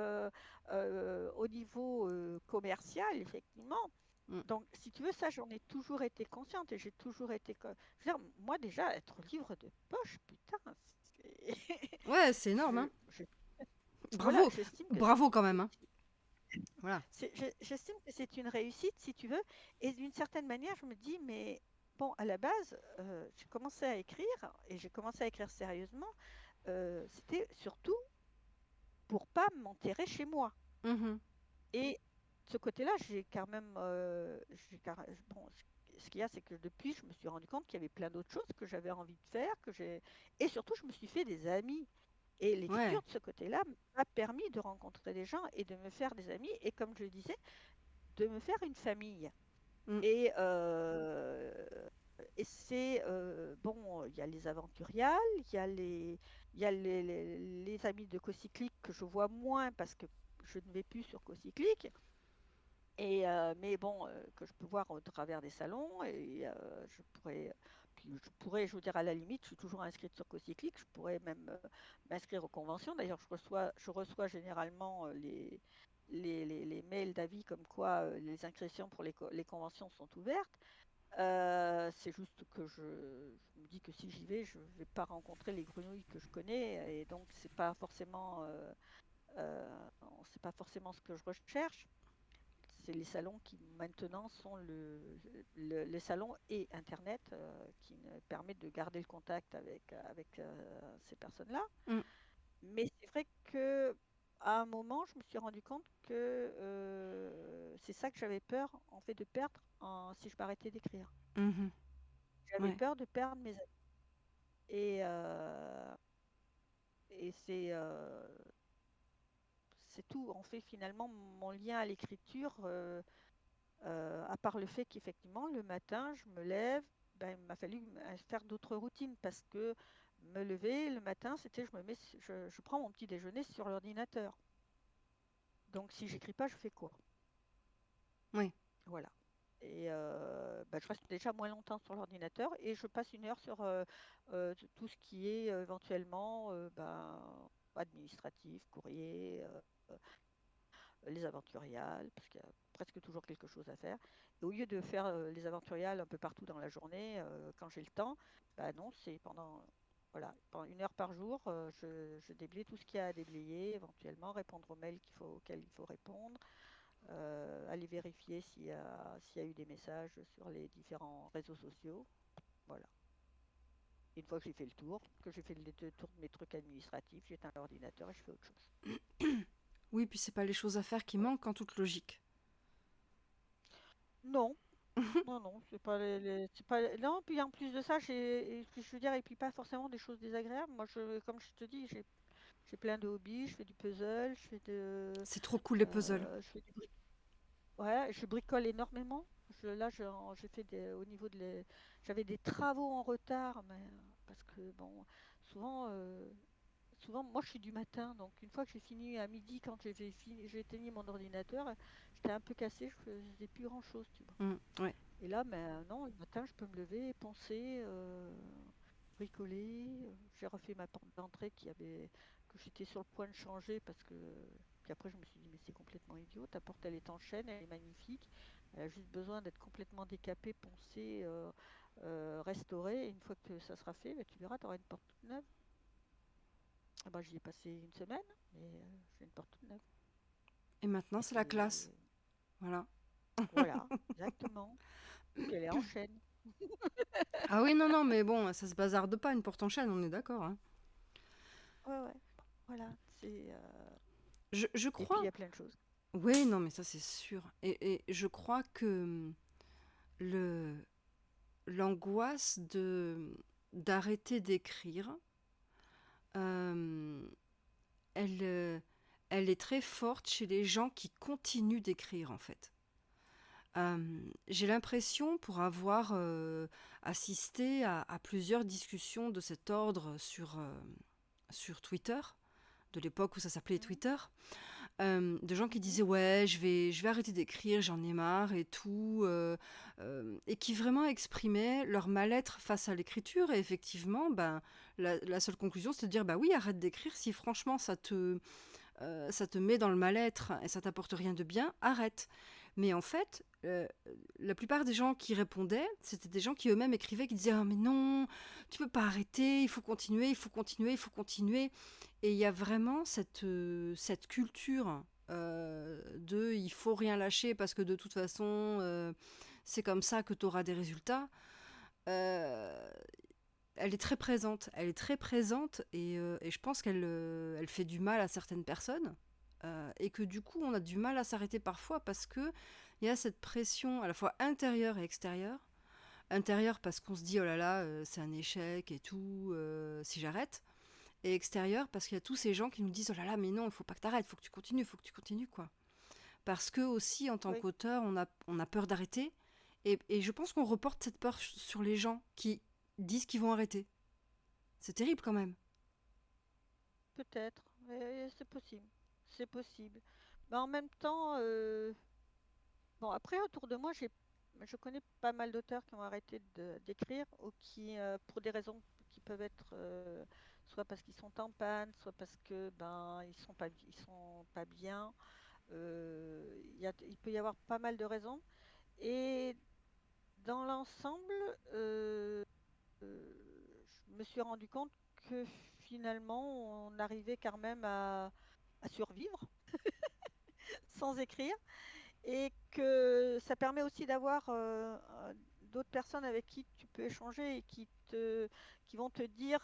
B: au niveau commercial, effectivement.
A: Mm.
B: Donc, si tu veux, ça, j'en ai toujours été consciente et j'ai toujours été. Je veux dire, moi, déjà, être livre de poche, putain, c'est-
A: Ouais, c'est énorme, hein.
B: je- voilà,
A: Bravo.
B: j'estime que c'est
A: Bravo
B: une
A: quand même, hein.
B: réussite.
A: Voilà.
B: J'estime que c'est une réussite, si tu veux. Et d'une certaine manière, je me dis, mais bon, à la base, j'ai commencé à écrire et j'ai commencé à écrire sérieusement. C'était surtout pour pas m'enterrer chez moi.
A: Mhm.
B: Et de ce côté-là, j'ai quand même, bon, ce qu'il y a, c'est que depuis, je me suis rendu compte qu'il y avait plein d'autres choses que j'avais envie de faire, et surtout, je me suis fait des amis. Et l'écriture,
A: Ouais.
B: de ce côté-là, m'a permis de rencontrer des gens et de me faire des amis. Et comme je le disais, de me faire une famille.
A: Mm.
B: Et, et c'est, bon, il y a les aventuriales, il y a les amis de Cocyclique que je vois moins parce que je ne vais plus sur Cocyclique. Et, mais bon, que je peux voir au travers des salons. Et je veux dire, à la limite, je suis toujours inscrite sur Cocyclique. Je pourrais même m'inscrire aux conventions. D'ailleurs, je reçois généralement les mails d'avis comme quoi les inscriptions pour les conventions sont ouvertes. C'est juste que je me dis que si j'y vais, je ne vais pas rencontrer les grenouilles que je connais. Et donc, euh, c'est pas forcément ce que je recherche. C'est les salons qui maintenant sont les salons et Internet qui me permettent de garder le contact avec ces personnes-là.
A: Mm.
B: Mais c'est vrai que à un moment, je me suis rendu compte que c'est ça que j'avais peur en fait de perdre si je m'arrêtais d'écrire.
A: Mhm.
B: J'avais
A: Ouais.
B: peur de perdre mes amis. Et, et c'est tout. En fait, finalement, mon lien à l'écriture, à part le fait qu'effectivement, le matin, je me lève, ben, il m'a fallu faire d'autres routines parce que me lever le matin, c'était je prends mon petit déjeuner sur l'ordinateur. Donc, si j'écris pas, je fais quoi?
A: Ouais.
B: Voilà. Et ben, je reste déjà moins longtemps sur l'ordinateur et je passe une heure sur tout ce qui est éventuellement ben, administratif, courrier, les aventuriales, parce qu'il y a presque toujours quelque chose à faire. Et au lieu de faire les aventuriales un peu partout dans la journée, quand j'ai le temps, bah non, c'est pendant 1 heure par jour, je déblaye tout ce qu'il y a à déblayer, éventuellement répondre aux mails auxquels il faut répondre, aller vérifier s'il y a eu des messages sur les différents réseaux sociaux. Voilà. Une fois que j'ai fait le tour, que j'ai fait le tour de mes trucs administratifs, j'éteins l'ordinateur et je fais autre chose.
A: Oui, puis c'est pas les choses à faire qui
B: Voilà.
A: manquent en toute logique.
B: Non, non, non, c'est pas c'est pas non, puis en plus de ça, et puis je veux dire, et puis pas forcément des choses désagréables. Moi, comme je te dis, j'ai plein de hobbies, je fais du puzzle,
A: C'est trop cool les puzzles.
B: je fais ouais, je bricole énormément. J'ai fait au niveau j'avais des travaux en retard, mais parce que bon, souvent, souvent, moi, je suis du matin, donc une fois que j'ai fini à midi, quand j'ai éteigné mon ordinateur, j'étais un peu cassée, je faisais plus grand-chose, tu vois.
A: Mm. Ouais.
B: Et là, ben, non, le matin, je peux me lever, poncer, bricoler. J'ai refait ma porte d'entrée que j'étais sur le point de changer parce que. Puis après, je me suis dit, mais c'est complètement idiot. Ta porte, elle est en chêne, elle est magnifique. Elle a juste besoin d'être complètement décapée, poncée, restaurée. Et une fois que ça sera fait, ben, tu verras, tu auras une porte toute neuve. Ah ben, j'y ai passé une semaine, mais j'ai une porte toute neuve.
A: Et maintenant,
B: Et
A: c'est la classe.
B: c'est.
A: Voilà.
B: Voilà, exactement. Et puis elle est en chêne.
A: Ah oui, non, non, mais bon, ça se bazarde pas une porte en chaîne, on est d'accord, hein.
B: Ouais, ouais. Voilà,
A: Je
B: et puis il y
A: crois.
B: a plein de choses.
A: Oui, non, mais ça c'est sûr. Et je crois que le l'angoisse de d'arrêter d'écrire, euh, elle, elle est très forte chez les gens qui continuent d'écrire en fait. J'ai l'impression, pour avoir assisté à plusieurs discussions de cet ordre sur Twitter, de l'époque où ça s'appelait
B: Mhm,
A: Twitter, de gens qui
B: mhm,
A: disaient ouais, je vais arrêter d'écrire, j'en ai marre et tout, et qui vraiment exprimaient leur mal-être face à l'écriture. Et effectivement, ben, la seule conclusion, c'est de dire bah oui, arrête d'écrire si franchement ça te met dans le mal-être et ça t'apporte rien de bien, arrête. Mais en fait, la plupart des gens qui répondaient, c'était des gens qui eux-mêmes écrivaient, qui disaient ah mais non, tu peux pas arrêter, il faut continuer, il faut continuer, il faut continuer. Et il y a vraiment cette culture de il faut rien lâcher parce que de toute façon c'est comme ça que tu auras des résultats. Euh, Elle est très présente, elle est très présente et je pense qu'elle fait du mal à certaines personnes et que du coup on a du mal à s'arrêter parfois parce que il y a cette pression à la fois intérieure et extérieure. Intérieure parce qu'on se dit oh là là c'est un échec et tout si j'arrête, et extérieur, parce qu'il y a tous ces gens qui nous disent: «Oh là là, mais non, il faut pas que t'arrêtes, il faut que tu continues, quoi». Parce que aussi, en tant
B: Oui,
A: qu'auteur, on a peur d'arrêter, et je pense qu'on reporte cette peur sur les gens qui disent qu'ils vont arrêter. C'est terrible quand même.
B: peut-être, mais c'est possible. C'est possible. Mais en même temps, bon, après, autour de moi, je connais pas mal d'auteurs qui ont arrêté d'écrire ou qui, pour des raisons qui peuvent être soit parce qu'ils sont en panne, soit parce que ben ils sont pas bien. Il peut y avoir pas mal de raisons. Et dans l'ensemble, je me suis rendu compte que finalement, on arrivait quand même à survivre sans écrire et que ça permet aussi d'avoir d'autres personnes avec qui tu peux échanger et qui vont te dire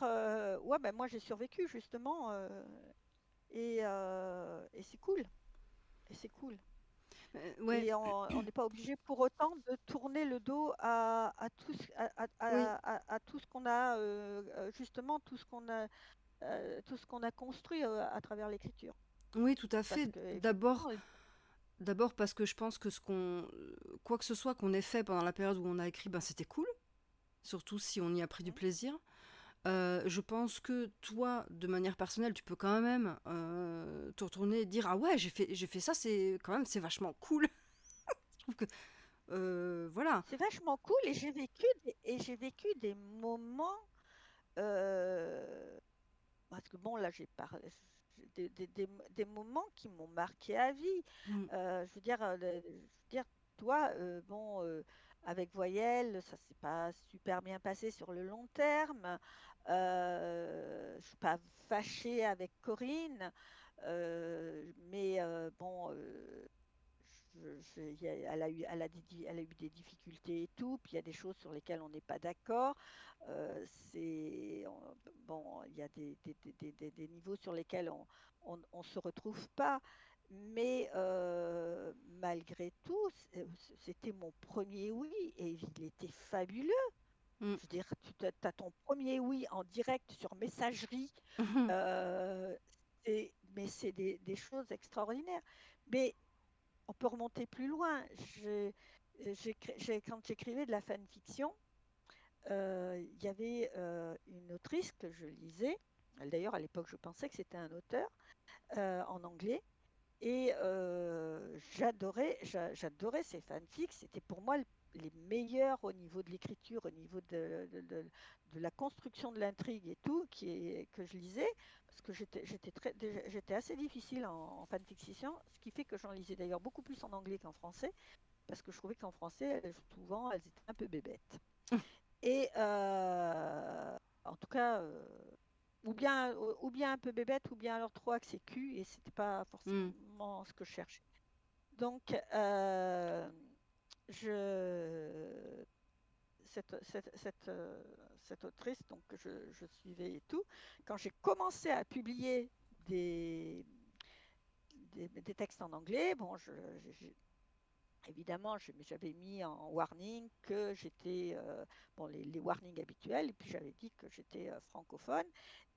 B: ouais, ben moi j'ai survécu justement et c'est cool. Et c'est cool.
A: Ouais,
B: Et on n'est pas obligé pour autant de tourner le dos à tout,
A: oui,
B: à tout ce qu'on a, justement, tout ce qu'on a construit à travers l'écriture.
A: oui, tout à
B: Parce
A: fait.
B: que,
A: D'abord,
B: effectivement,
A: d'abord parce que je pense que quoi que ce soit qu'on ait fait pendant la période où on a écrit, ben c'était cool, surtout si on y a pris du
B: hmm,
A: plaisir. Je pense que toi, de manière personnelle, tu peux quand même te retourner et dire: «Ah ouais, j'ai fait ça, c'est quand même, c'est vachement cool». Je trouve que, voilà.
B: c'est vachement cool et j'ai vécu des moments, euh, parce que bon, là, j'ai parlé des moments qui m'ont marqué à vie.
A: Mm,
B: Je veux dire, toi, bon, avec Voyelle, ça s'est pas super bien passé sur le long terme. Je suis pas fâchée avec Corinne, mais bon, elle a eu des difficultés et tout, puis il y a des choses sur lesquelles on n'est pas d'accord. Bon, il y a des niveaux sur lesquels on se retrouve pas, mais malgré tout, c'était mon premier oui et il était fabuleux.
A: mm,
B: Je veux dire, tu as ton premier oui en direct sur messagerie,
A: mhm,
B: euh, mais c'est des choses extraordinaires. Mais on peut remonter plus loin. Quand j'écrivais de la fanfiction, il y avait une autrice que je lisais. D'ailleurs, à l'époque, je pensais que c'était un auteur en anglais. Et j'adorais ces fanfics. C'était pour moi les meilleurs au niveau de l'écriture, au niveau de la construction de l'intrigue et tout, que je lisais, parce que j'étais assez difficile en fanfiction, ce qui fait que j'en lisais d'ailleurs beaucoup plus en anglais qu'en français, parce que je trouvais qu'en français, souvent, elles étaient un peu bébêtes. Et en tout cas, ou bien un peu bébêtes, ou bien alors trop axé cul, et c'était pas
A: mm,
B: forcément ce que je cherchais. Donc, je, cette autrice donc, que je suivais et tout, quand j'ai commencé à publier des, des textes en anglais, bon, évidemment, j'avais mis en warning que j'étais, bon, les warnings habituels, et puis j'avais dit que j'étais francophone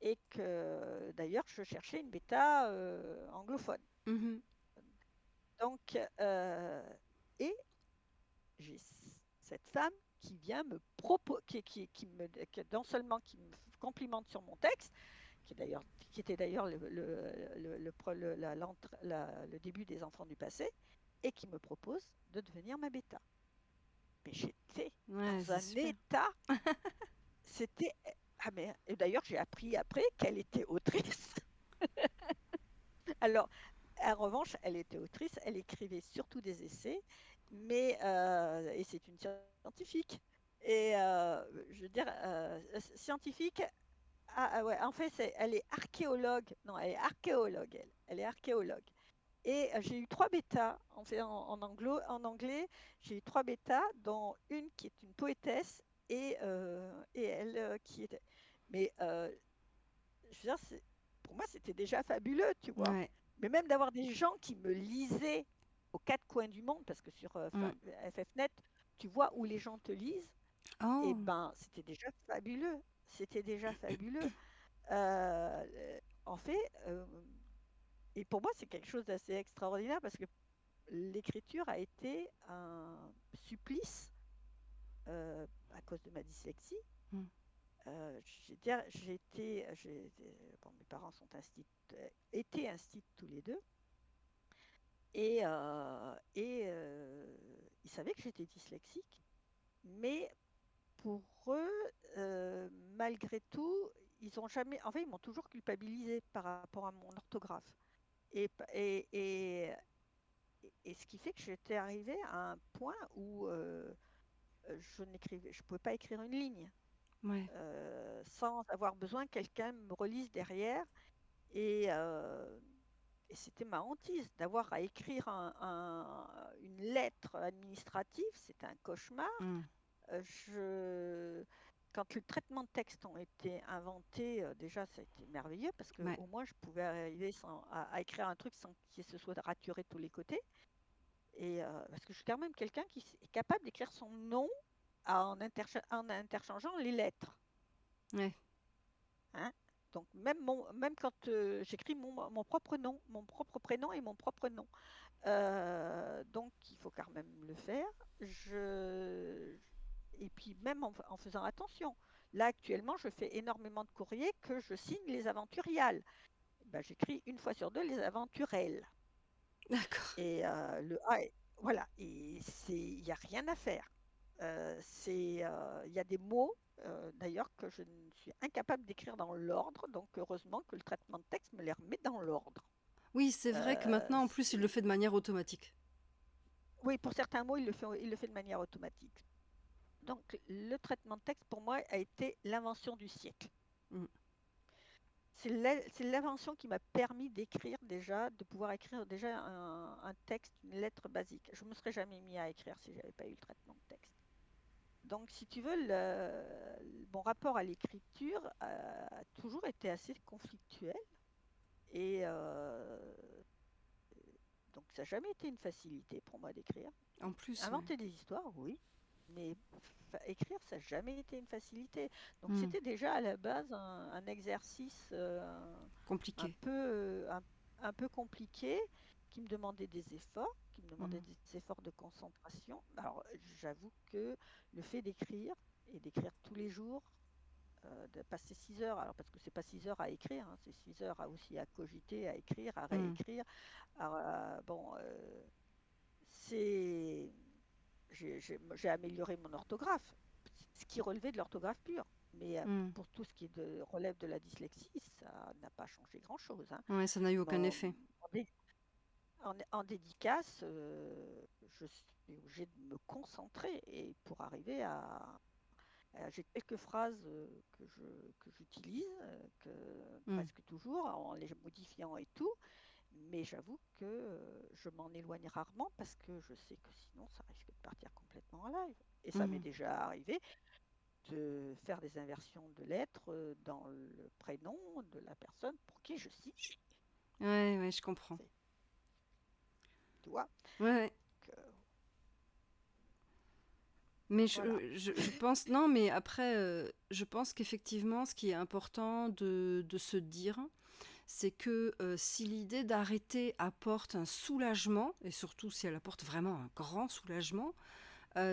B: et que d'ailleurs je cherchais une bêta anglophone.
A: mhm.
B: Donc, et j'ai cette femme qui vient me proposer, non seulement qui me complimente sur mon texte, qui était d'ailleurs le début des Enfants du passé, et qui me propose de devenir ma bêta. Mais j'étais
A: Ouais,
B: dans
A: c'est
B: un
A: super.
B: état, c'était... Ah mais, et d'ailleurs, j'ai appris après qu'elle était autrice. Alors, en revanche, elle était autrice, elle écrivait surtout des essais, mais et c'est une scientifique. Et je veux dire, scientifique, ouais, en fait, elle est archéologue. Non, elle est archéologue, elle. Elle est archéologue. Et j'ai eu trois bêtas, en fait, en anglais, j'ai eu trois bêtas, dont une qui est une poétesse et elle qui était. Mais je veux dire, pour moi, c'était déjà fabuleux, tu vois.
A: Ouais.
B: Mais même d'avoir des gens qui me lisaient aux quatre coins du monde, parce que sur
A: Mm.
B: FFnet, tu vois où les gens te lisent, et
A: Oh.
B: ben, c'était déjà fabuleux. C'était déjà fabuleux. En fait, et pour moi, c'est quelque chose d'assez extraordinaire parce que l'écriture a été un supplice à cause de ma dyslexie.
A: Mm.
B: Bon, mes parents étaient instits tous les deux, et ils savaient que j'étais dyslexique, mais pour eux, malgré tout, ils ont jamais, en fait, ils m'ont toujours culpabilisé par rapport à mon orthographe. Et, et, et, et ce qui fait que j'étais arrivée à un point où je pouvais pas écrire une ligne
A: Ouais.
B: sans avoir besoin que quelqu'un me relise derrière. Et, euh, et c'était ma hantise d'avoir à écrire une lettre administrative. C'était un cauchemar.
A: Mm.
B: Euh, je... Quand le traitement de texte ont été inventés, déjà, ça a été merveilleux parce
A: Ouais.
B: qu'au moins, je pouvais arriver à écrire un truc sans qu'il se soit raturé de tous les côtés. Parce que je suis quand même quelqu'un qui est capable d'écrire son nom en interchangeant les lettres.
A: Ouais.
B: Hein. Donc, même quand j'écris mon propre nom, mon propre prénom et mon propre nom. Donc, il faut quand même le faire. Je... Et puis, même en faisant attention. Là, actuellement, je fais énormément de courriers que je signe les aventuriales. Ben, j'écris une fois sur deux les aventurelles.
A: D'accord.
B: Et le A, voilà. Et il n'y a rien à faire. Il y a des mots, d'ailleurs, que je ne suis incapable d'écrire dans l'ordre. Donc, heureusement que le traitement de texte me les remet dans l'ordre.
A: Oui, c'est vrai que
B: Euh,
A: maintenant, en plus, il le
B: c'est-
A: fait de manière automatique.
B: oui, pour certains mots, il le fait de manière automatique. Donc, le traitement de texte, pour moi, a été l'invention du siècle.
A: Mm.
B: C'est l'invention qui m'a permis d'écrire déjà, de pouvoir écrire déjà un texte, une lettre basique. Je ne me serais jamais mis à écrire si je n'avais pas eu le traitement de texte. Donc, si tu veux, mon rapport à l'écriture a toujours été assez conflictuel. Et donc, ça n'a jamais été une facilité pour moi d'écrire.
A: En plus, ouais.
B: Inventer des histoires, oui, mais écrire, ça n'a jamais été une facilité. Donc,
A: Mm.
B: c'était déjà à la base un exercice un
A: Compliqué.
B: peu, un peu compliqué qui me demandait des efforts, qui me demandait
A: Mm.
B: des efforts de concentration. Alors, j'avoue que le fait d'écrire et d'écrire tous les jours, de passer 6 heures, alors parce que c'est pas 6 heures à écrire, hein, c'est 6 heures aussi à cogiter, à écrire, à
A: Mm.
B: réécrire. Alors, bon, c'est j'ai amélioré mon orthographe, ce qui relevait de l'orthographe pure. Mais
A: Mm.
B: pour tout ce qui relève de la dyslexie, ça n'a pas changé grand-chose. Hein.
A: Ouais, ça n'a eu aucun
B: Mon-
A: effet.
B: en dédicace, je suis obligée de me concentrer et pour arriver j'ai quelques phrases que j'utilise,
A: Mm.
B: presque toujours, en les modifiant et tout, mais j'avoue que je m'en éloigne rarement parce que je sais que sinon ça risque de partir complètement en live. Et ça m'est
A: Mm.
B: déjà arrivé de faire des inversions de lettres dans le prénom de la personne pour qui je signe.
A: Ouais, ouais, je comprends.
B: C'est- Tu vois?
A: Ouais, ouais.
B: Donc,
A: Mais
B: voilà.
A: je pense, non, mais après, je pense qu'effectivement, ce qui est important de se dire, c'est que si l'idée d'arrêter apporte un soulagement, et surtout si elle apporte vraiment un grand soulagement,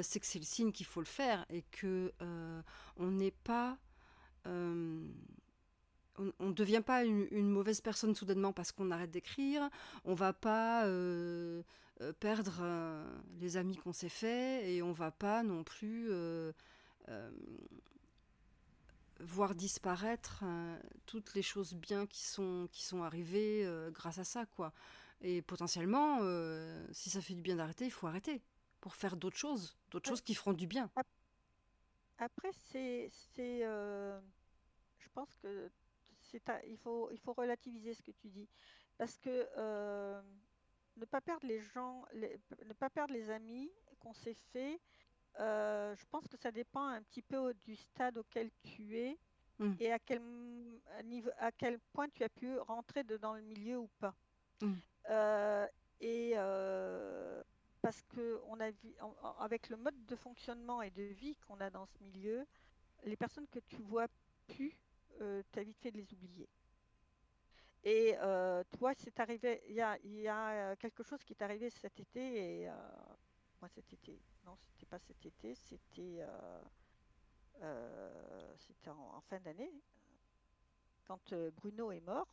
A: c'est que c'est le signe qu'il faut le faire et que on n'est pas on ne devient pas une mauvaise personne soudainement parce qu'on arrête d'écrire. On va pas perdre les amis qu'on s'est fait et on va pas non plus euh, voir disparaître toutes les choses bien qui sont arrivées grâce à ça, quoi. Et potentiellement, si ça fait du bien d'arrêter, il faut arrêter pour faire d'autres
B: Ouais.
A: choses qui feront du bien.
B: Ap- Après, je pense que il faut relativiser ce que tu dis parce que ne pas perdre les gens, ne pas perdre les amis qu'on s'est fait. Je pense que ça dépend un petit peu du stade auquel tu es
A: Mm,
B: et à quel point tu as pu rentrer dans le milieu ou pas.
A: mm,
B: Euh, et parce que avec le mode de fonctionnement et de vie qu'on a dans ce milieu, les personnes que tu vois plus tu as vite fait de les oublier. Et toi, c'est arrivé, il y a quelque chose qui est arrivé cet été, et moi cet été, non, c'était pas cet été, c'était en fin d'année, quand Bruno est mort.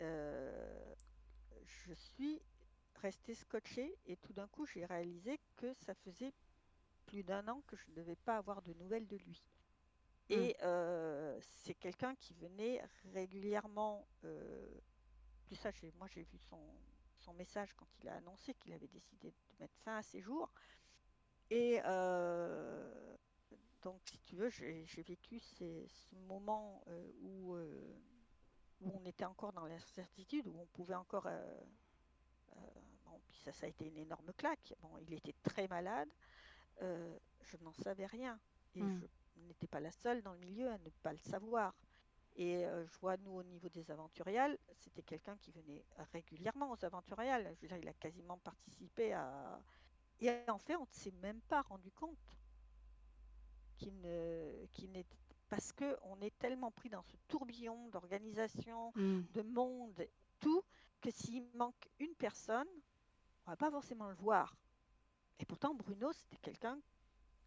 B: euh, je suis restée scotchée et tout d'un coup, j'ai réalisé que ça faisait plus d'un an que je ne devais pas avoir de nouvelles de lui.
A: Mm.
B: Et c'est quelqu'un qui venait régulièrement. Puis ça, moi, j'ai vu son message quand il a annoncé qu'il avait décidé de mettre fin à ses jours. Et donc, si tu veux, j'ai vécu ce moment où on était encore dans l'incertitude, où on pouvait encore. Bon, puis ça a été une énorme claque. Bon, il était très malade. Je n'en savais rien. Et
A: Mm.
B: je n'étais pas la seule dans le milieu à ne pas le savoir. Et je vois, nous, au niveau des aventuriales, c'était quelqu'un qui venait régulièrement aux aventuriales. Je veux dire, il a quasiment participé à. Et en fait, on ne s'est même pas rendu compte qu'il n'était. Parce qu'on est tellement pris dans ce tourbillon d'organisation,
A: Mm.
B: de monde, tout, que s'il manque une personne, on ne va pas forcément le voir. Et pourtant, Bruno, c'était quelqu'un,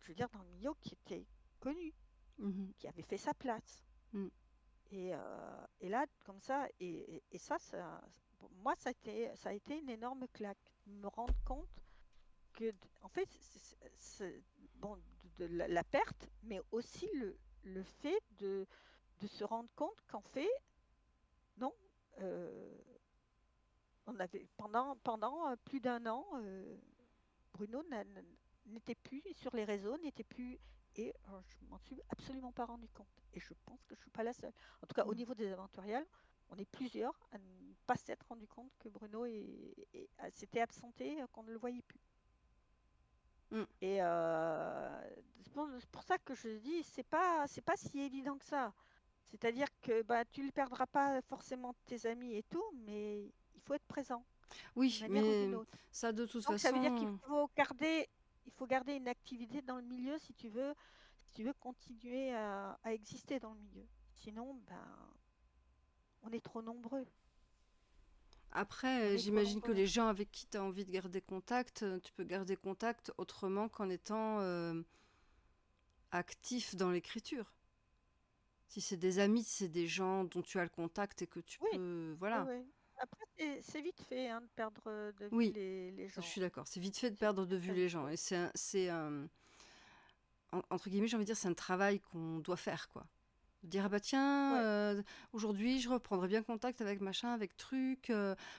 B: je veux dire, dans le milieu qui était connu,
A: Mhm.
B: qui avait fait sa place.
A: Mm.
B: Et là, comme ça, et ça, pour moi, ça a été une énorme claque. Me rendre compte que, en fait, bon, de la perte, mais aussi le fait de se rendre compte qu'en fait, non, euh, on avait, pendant plus d'un an, Bruno n'était plus sur les réseaux, n'était plus. Et je m'en suis absolument pas rendu compte. Et je pense que je suis pas la seule. En tout cas, au
A: Mm.
B: niveau des aventuriales, on est plusieurs à ne pas s'être rendu compte que Bruno s'était absenté, qu'on ne le voyait plus.
A: Mm.
B: Et c'est pour ça que je dis, c'est pas si évident que ça. C'est-à-dire que bah, tu ne perdras pas forcément tes amis et tout, mais il faut être présent d'une
A: Oui,
B: manière ou d'une
A: mais
B: autre.
A: ça, de toute
B: Donc, ça veut dire qu'il
A: façon,
B: faut garder une activité dans le milieu si tu veux continuer à exister dans le milieu. Sinon, ben, on est trop nombreux. On
A: après,
B: est trop
A: j'imagine que
B: nombreux.
A: les gens avec qui tu as envie de garder contact, tu peux garder contact autrement qu'en étant actif dans l'écriture. Si c'est des amis, si c'est des gens dont tu as le contact et que tu
B: Oui,
A: peux...
B: oui,
A: Voilà.
B: oui. Après, c'est vite fait hein, de perdre de vue
A: Oui,
B: les
A: ça, je
B: gens.
A: suis d'accord. C'est vite fait de
B: C'est
A: perdre de
B: très,
A: vue
B: très
A: les
B: vite
A: gens.
B: fait.
A: Et entre guillemets, j'ai envie de dire, c'est un travail qu'on doit faire, quoi. De dire, ah bah tiens,
B: Ouais,
A: aujourd'hui, je reprendrai bien contact avec machin, avec truc.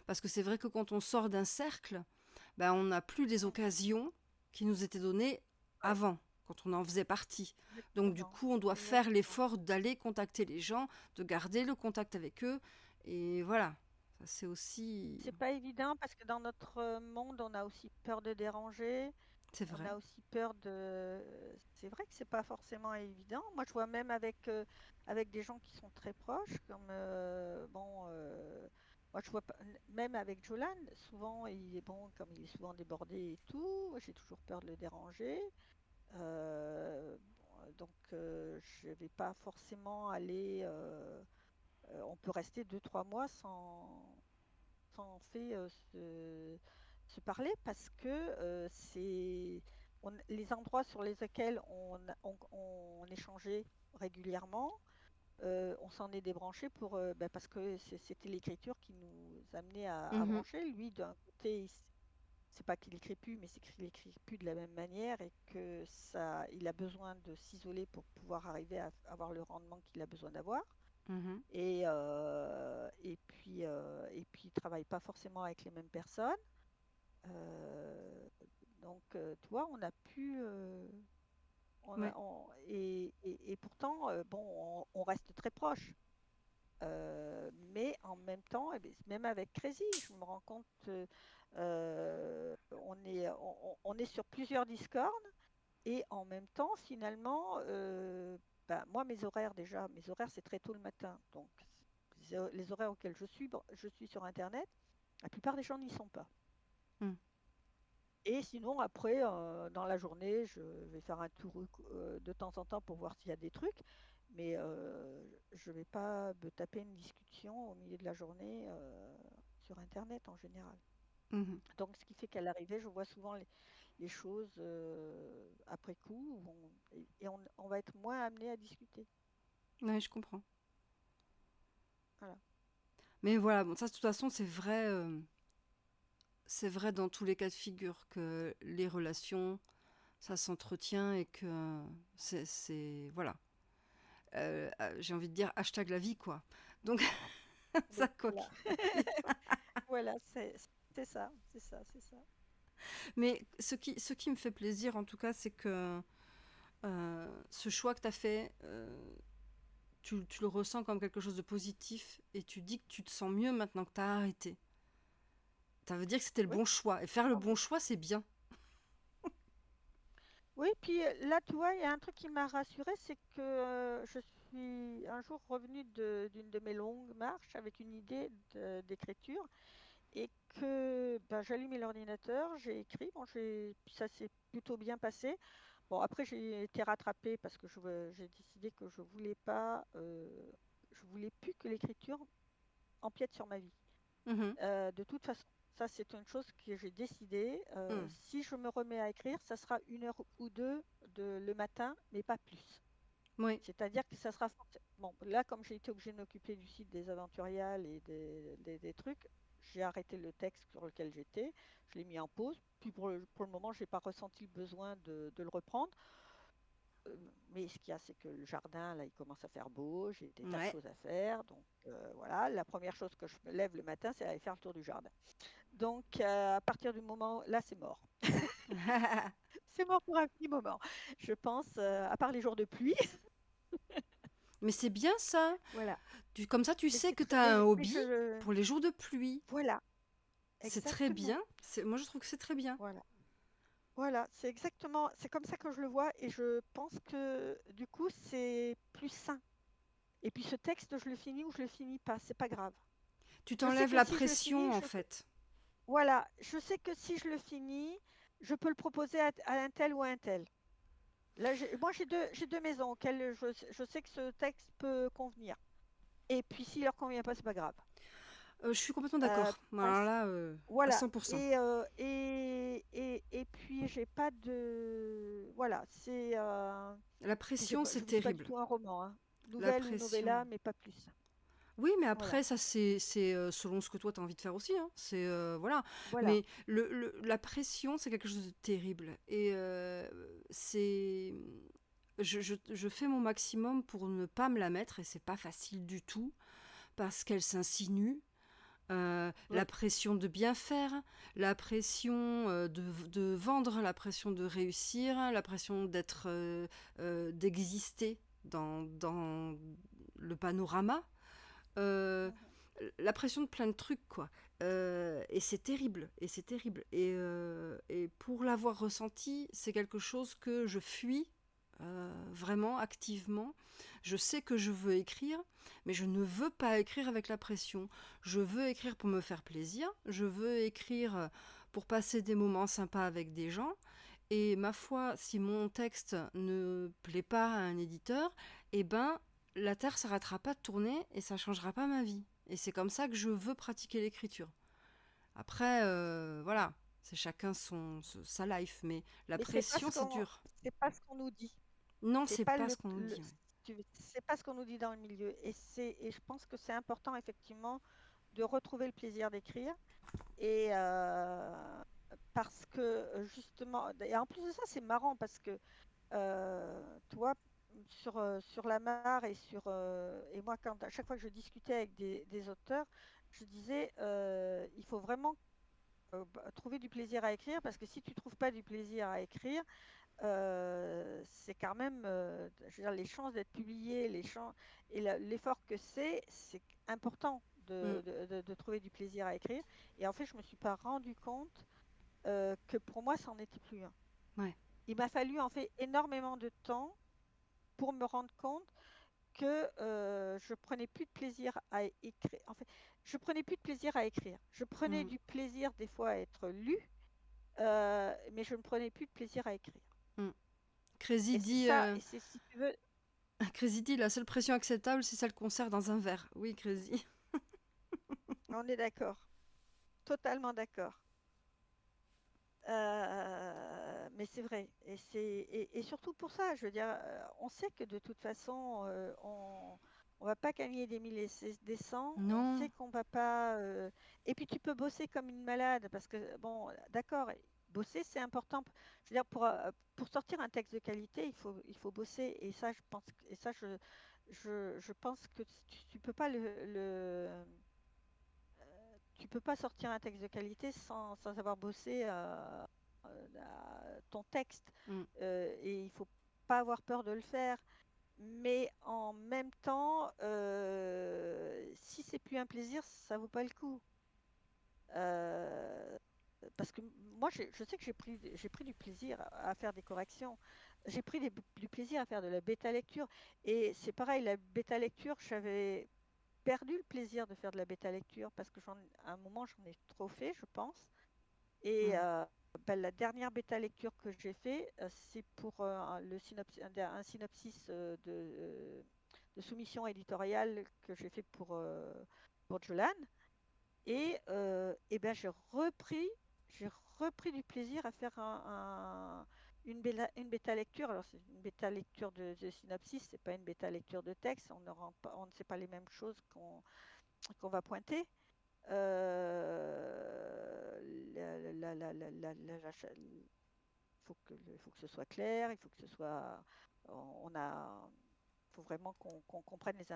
A: Parce que c'est vrai que quand on sort d'un cercle, bah, on n'a plus les
B: mhm,
A: occasions qui nous étaient données
B: ouais,
A: avant, quand on en faisait partie. Donc du
B: exactement.
A: coup, on doit faire
B: Exactement.
A: l'effort d'aller contacter les gens, de garder le contact avec eux. Et voilà, ça c'est aussi...
B: C'est pas évident parce que dans notre monde, on a aussi peur de déranger.
A: C'est
B: On
A: vrai.
B: a aussi peur de. C'est vrai que c'est pas forcément évident. Moi, je vois même avec des gens qui sont très proches, comme bon, moi je vois même avec Jolan, souvent il est bon, comme il est souvent débordé et tout. J'ai toujours peur de le déranger. Bon, donc je vais pas forcément aller. On peut rester 2, 3 mois sans fait se parler parce que les endroits sur lesquels on échangeait régulièrement, on s'en est débranché parce que c'était l'écriture qui nous amenait à
A: Mhm,
B: brancher. Lui, d'un côté, c'est pas qu'il écrit plus, mais c'est qu'il écrit plus de la même manière et que ça, il a besoin de s'isoler pour pouvoir arriver à avoir le rendement qu'il a besoin d'avoir.
A: mhm.
B: Et puis, il ne travaille pas forcément avec les mêmes personnes. Euh, donc, tu vois, on a pu.
A: Ouais,
B: Et pourtant, bon, on reste très proches. Mais en même temps, eh ben, même avec Crazy, je me rends compte on est sur plusieurs Discord et en même temps, finalement, bah, moi, mes horaires, c'est très tôt le matin. Donc, les horaires auxquels je suis, bon, je suis sur Internet, la plupart des gens n'y sont pas.
A: mm,
B: Et sinon, après, dans la journée, je vais faire un tour de temps en temps pour voir s'il y a des trucs. Mais je vais pas me taper une discussion au milieu de la journée sur Internet en général.
A: Mhm.
B: Donc, ce qui fait qu'à l'arrivée, je vois souvent les choses après coup, et on va être moins amené à discuter.
A: Ouais, je comprends.
B: Voilà.
A: Mais voilà, bon, ça, de toute façon, c'est vrai dans tous les cas de figure que les relations, ça s'entretient et que voilà. J'ai envie de dire hashtag la vie, quoi. Donc, ça,
B: Oui,
A: quoi
B: voilà.
A: qu'il arrive.
B: Voilà, c'est ça, c'est ça, c'est ça.
A: Mais ce qui me fait plaisir, en tout cas, c'est que ce choix que tu as fait, tu le ressens comme quelque chose de positif et tu dis que tu te sens mieux maintenant que tu as arrêté. Ça veut dire que c'était le
B: Oui,
A: bon choix. Et faire le
B: ah
A: bon
B: oui.
A: choix, c'est bien.
B: Oui, puis là, tu vois, il y a un truc qui m'a rassurée, c'est que je suis un jour revenue d'une de mes longues marches avec une idée d'écriture et que ben, j'ai allumé l'ordinateur, j'ai écrit, bon, ça s'est plutôt bien passé. Bon, après, j'ai été rattrapée parce que j'ai décidé que je voulais plus que l'écriture empiète sur ma vie.
A: Mhm.
B: De toute façon, ça c'est une chose que j'ai décidé.
A: Mhm.
B: Si je me remets à écrire, ça sera 1 heure ou 2 le matin, mais pas plus.
A: Oui.
B: C'est-à-dire que ça sera bon. Là, comme j'ai été obligée de m'occuper du site des aventuriales et des trucs, j'ai arrêté le texte sur lequel j'étais. Je l'ai mis en pause. Puis pour le moment, j'ai pas ressenti le besoin de le reprendre. Euh, mais ce qu'il y a, c'est que le jardin, là, il commence à faire beau, j'ai des tas de
A: Ouais.
B: choses à faire. Donc voilà, la première chose que je me lève le matin, c'est aller faire le tour du jardin. Donc à partir du moment, là, c'est mort. C'est mort pour un petit moment. Je pense, à part les jours de pluie.
A: Mais c'est bien ça.
B: Voilà.
A: Comme ça, tu
B: Mais,
A: sais
B: c'est
A: que tu
B: très,
A: as un
B: mais
A: hobby
B: je,
A: pour les jours de pluie.
B: voilà,
A: C'est très
B: exactement.
A: bien. Moi, je trouve que c'est très bien.
B: Voilà. Voilà, c'est exactement, c'est comme ça que je le vois et je pense que du coup, c'est plus sain. Et puis ce texte, je le finis ou je le finis pas, c'est pas grave.
A: Tu
B: Je sais
A: t'enlèves
B: que
A: la
B: si je le finis,
A: pression, en fait.
B: voilà, je sais que si je le finis, je peux le proposer à un tel ou à un tel. Là, moi, j'ai deux maisons auxquelles je sais que ce texte peut convenir. Et puis, s'il leur convient pas, c'est pas grave.
A: Je suis complètement
B: Euh,
A: d'accord.
B: moi,
A: Alors là, à
B: voilà.
A: 100%.
B: Et puis, j'ai pas de. Voilà.
A: La
B: Puis,
A: pression, c'est
B: je lis pas du
A: terrible.
B: tout un roman, hein.
A: La
B: Nouvelle ou
A: pression.
B: novella, mais pas plus.
A: Oui, mais
B: Voilà.
A: après, ça, c'est selon ce que toi, tu as envie de faire aussi, hein. Voilà.
B: Voilà.
A: Mais la pression, c'est quelque chose de terrible. Et c'est... je fais mon maximum pour ne pas me la mettre, et c'est pas facile du tout, parce qu'elle s'insinue. La
B: Oui.
A: pression de bien faire, la pression de vendre, la pression de réussir, la pression d'exister dans le panorama, euh,
B: Mhm.
A: la pression de plein de trucs, quoi. Et c'est terrible, et c'est terrible. Et pour l'avoir ressenti, c'est quelque chose que je fuis vraiment activement. Je sais que je veux écrire, mais je ne veux pas écrire avec la pression. Je veux écrire pour me faire plaisir, je veux écrire pour passer des moments sympas avec des gens. Et ma foi, si mon texte ne plaît pas à un éditeur, eh ben, la Terre s'arrêtera pas de tourner et ça changera pas ma vie. Et c'est comme ça que je veux pratiquer l'écriture. Après, voilà, c'est chacun sa life, mais la
B: Mais c'est pas
A: pression,
B: ce
A: c'est
B: qu'on,
A: dur.
B: c'est pas ce qu'on nous dit.
A: Non,
B: C'est
A: c'est
B: pas
A: pas ce qu'on nous dit. Ouais.
B: c'est pas ce qu'on nous dit dans le milieu. Et je pense que c'est important effectivement de retrouver le plaisir d'écrire. Et parce que justement, et en plus de ça, c'est marrant parce que tu vois, sur la mare et moi, à chaque fois que je discutais avec des auteurs, je disais, il faut vraiment trouver du plaisir à écrire parce que si tu trouves pas du plaisir à écrire, c'est quand même, je veux dire, les chances d'être publié, et l'effort que c'est important
A: Mm,
B: de trouver du plaisir à écrire. Et en fait, je me suis pas rendu compte que pour moi, ça n'en était plus un.
A: ouais.
B: Il m'a fallu en fait énormément de temps pour me rendre compte que je prenais plus de plaisir à écrire. En fait, je prenais plus de plaisir à écrire. Je prenais
A: Mm,
B: du plaisir des fois à être lu, mais je ne prenais plus de plaisir à écrire.
A: mm. Crazy
B: Et c'est
A: dit,
B: ça, et c'est si tu veux.
A: Crazy dit, la seule pression acceptable, c'est celle qu'on sert dans un verre. Oui, Crazy.
B: On est d'accord, totalement d'accord. Mais c'est vrai, et surtout pour ça, je veux dire, on sait que de toute façon, on va pas gagner des milliers et des cents, on
A: Non.
B: sait qu'on va pas, et puis tu peux bosser comme une malade, parce que bon, d'accord, bosser c'est important. Je veux dire, pour sortir un texte de qualité, il faut bosser, et ça, je pense, et ça, je pense que tu peux pas tu peux pas sortir un texte de qualité sans avoir bossé ton texte.
A: Mm.
B: Et il faut pas avoir peur de le faire. Mais en même temps, si c'est plus un plaisir, ça vaut pas le coup. Euh, Parce que moi, je sais que j'ai pris du plaisir à faire des corrections. J'ai pris du plaisir à faire de la bêta lecture. Et c'est pareil, la bêta lecture, j'avais perdu le plaisir de faire de la bêta lecture parce que à un moment, j'en ai trop fait, je pense. Et
A: Mm.
B: bah, la dernière bêta lecture que j'ai fait, c'est pour un synopsis de soumission éditoriale que j'ai fait pour Jolan. Et ben, j'ai repris du plaisir à faire une bêta lecture. Alors, c'est une bêta lecture de synopsis, c'est pas une bêta lecture de texte. On ne sait pas les mêmes choses qu'on va pointer. Il faut que ce soit clair, il faut que ce soit. On a. Il faut vraiment qu'on comprenne les